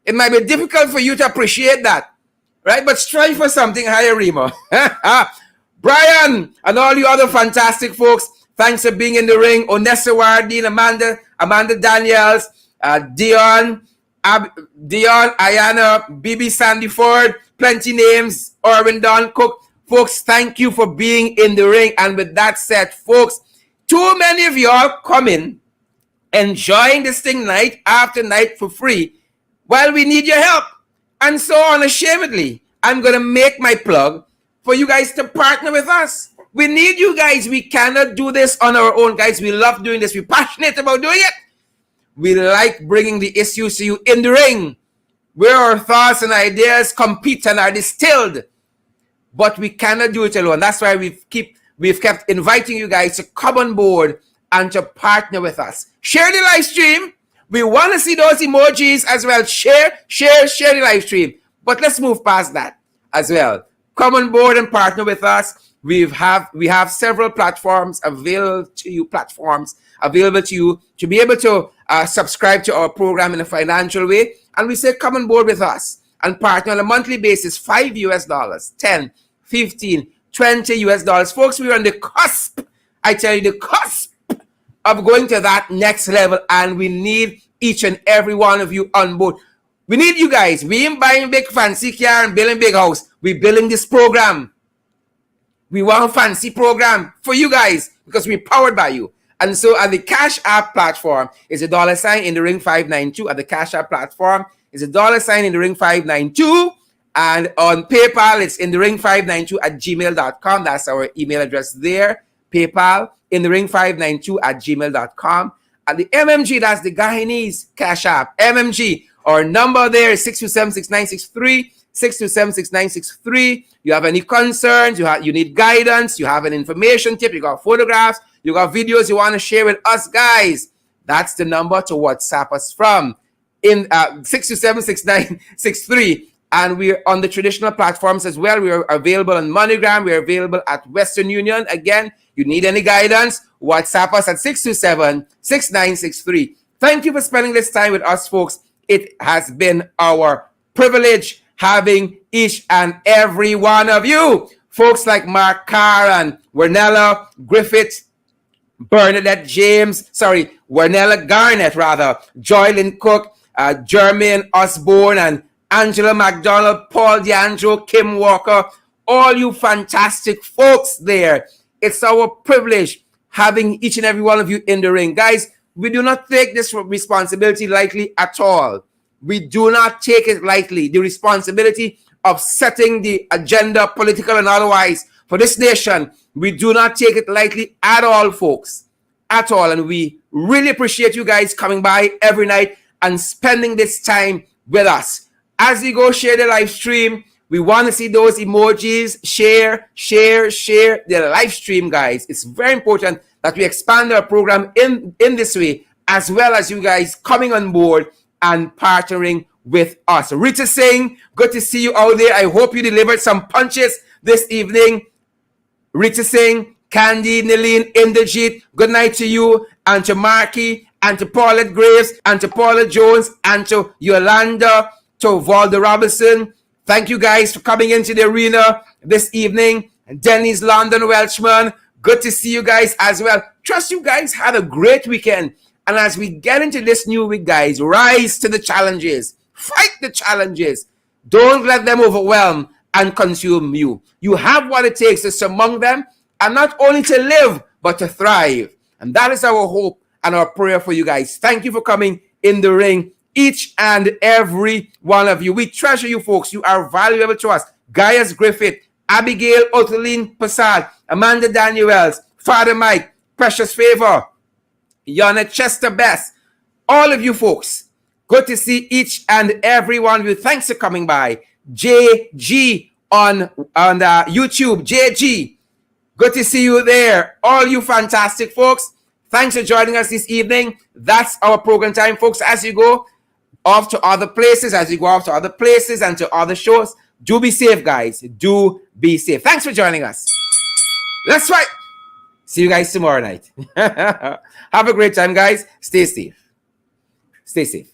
It might be difficult for you to appreciate that. Right? But strive for something higher, Rima. Brian and all you other fantastic folks, thanks for being in the ring. Onessa Wardine, Amanda Daniels, Dion, Ayana, BB Sandy Ford, plenty names, Orwin Don Cook. Folks, thank you for being in the ring. And with that said, folks, too many of y'all coming, enjoying this thing night after night for free. Well, we need your help. And so unashamedly, I'm going to make my plug for you guys to partner with us. We need you guys. We cannot do this on our own, guys. We love doing this. We're passionate about doing it. We like bringing the issues to you in the ring, where our thoughts and ideas compete and are distilled. But we cannot do it alone. That's why we keep we've kept inviting you guys to come on board and to partner with us. Share the live stream. We want to see those emojis as well. Share the live stream. But let's move past that as well. Come on board and partner with us. We have several platforms available to you to be able to subscribe to our program in a financial way. And we say come on board with us and partner on a monthly basis, $5, 10, 15, 20 US dollars. Folks, we're on the cusp. I tell you, the cusp of going to that next level, and we need each and every one of you on board. We need you guys. We ain't buying big fancy car and building big house. We're building this program. We want a fancy program for you guys because we're powered by you. And so at the Cash App platform is a $sign in the ring 592. At the Cash App platform is a $sign in the ring 592. And on PayPal, it's in the ring 592 at gmail.com. That's our email address there. PayPal in the ring 592 at gmail.com. At the MMG, that's the Guyanese Cash App. MMG, our number there is 627-6963. 627-6963. You have any concerns, you need guidance, you have an information tip, you got photographs, you got videos you want to share with us guys, that's the number to WhatsApp us from in 627-6963. And we're on the traditional platforms as well. We are available on MoneyGram. We're available at Western Union. Again, you need any guidance, WhatsApp us at 627-6963. Thank you for spending this time with us, folks. It has been our privilege having each and every one of you. Folks like Mark Carr and Wernella Griffith, Wernella Garnett, Joylyn Cook, Jermaine Osborne, and Angela McDonald, Paul DeAndro, Kim Walker, all you fantastic folks there. It's our privilege having each and every one of you in the ring. Guys, we do not take this responsibility lightly at all. We do not take it lightly, the responsibility of setting the agenda, political and otherwise, for this nation. We do not take it lightly at all, folks, at all. And we really appreciate you guys coming by every night and spending this time with us. As we go share the live stream, we want to see those emojis. Share the live stream, guys. It's very important that we expand our program in this way, as well as you guys coming on board and partnering with us. Rita Singh, good to see you out there. I hope you delivered some punches this evening. Rita Singh, Candy, Nilene, Inderjeet, good night to you, and to Marky, and to Paulette Graves, and to Paula Jones, and to Yolanda, to Valda Robinson. Thank you guys for coming into the arena this evening. Denny's London Welchman, good to see you guys as well. Trust you guys had a great weekend. And as we get into this new week, guys, rise to the challenges. Fight the challenges. Don't let them overwhelm and consume you. You have what it takes to surmount them, and not only to live, but to thrive. And that is our hope and our prayer for you guys. Thank you for coming in the ring, each and every one of you. We treasure you, folks. You are valuable to us. Gaius Griffith, Abigail Oteline Passad, Amanda Daniels, Father Mike, Precious Favor, Yana Chester Best, all of you folks. Good to see each and every one of you. Thanks for coming by. JG on YouTube. JG, good to see you there. All you fantastic folks. Thanks for joining us this evening. That's our program time, folks. As you go off to other places, and to other shows, do be safe, guys. Do be safe. Thanks for joining us. Let's fight. See you guys tomorrow night. Have a great time, guys. Stay safe. Stay safe.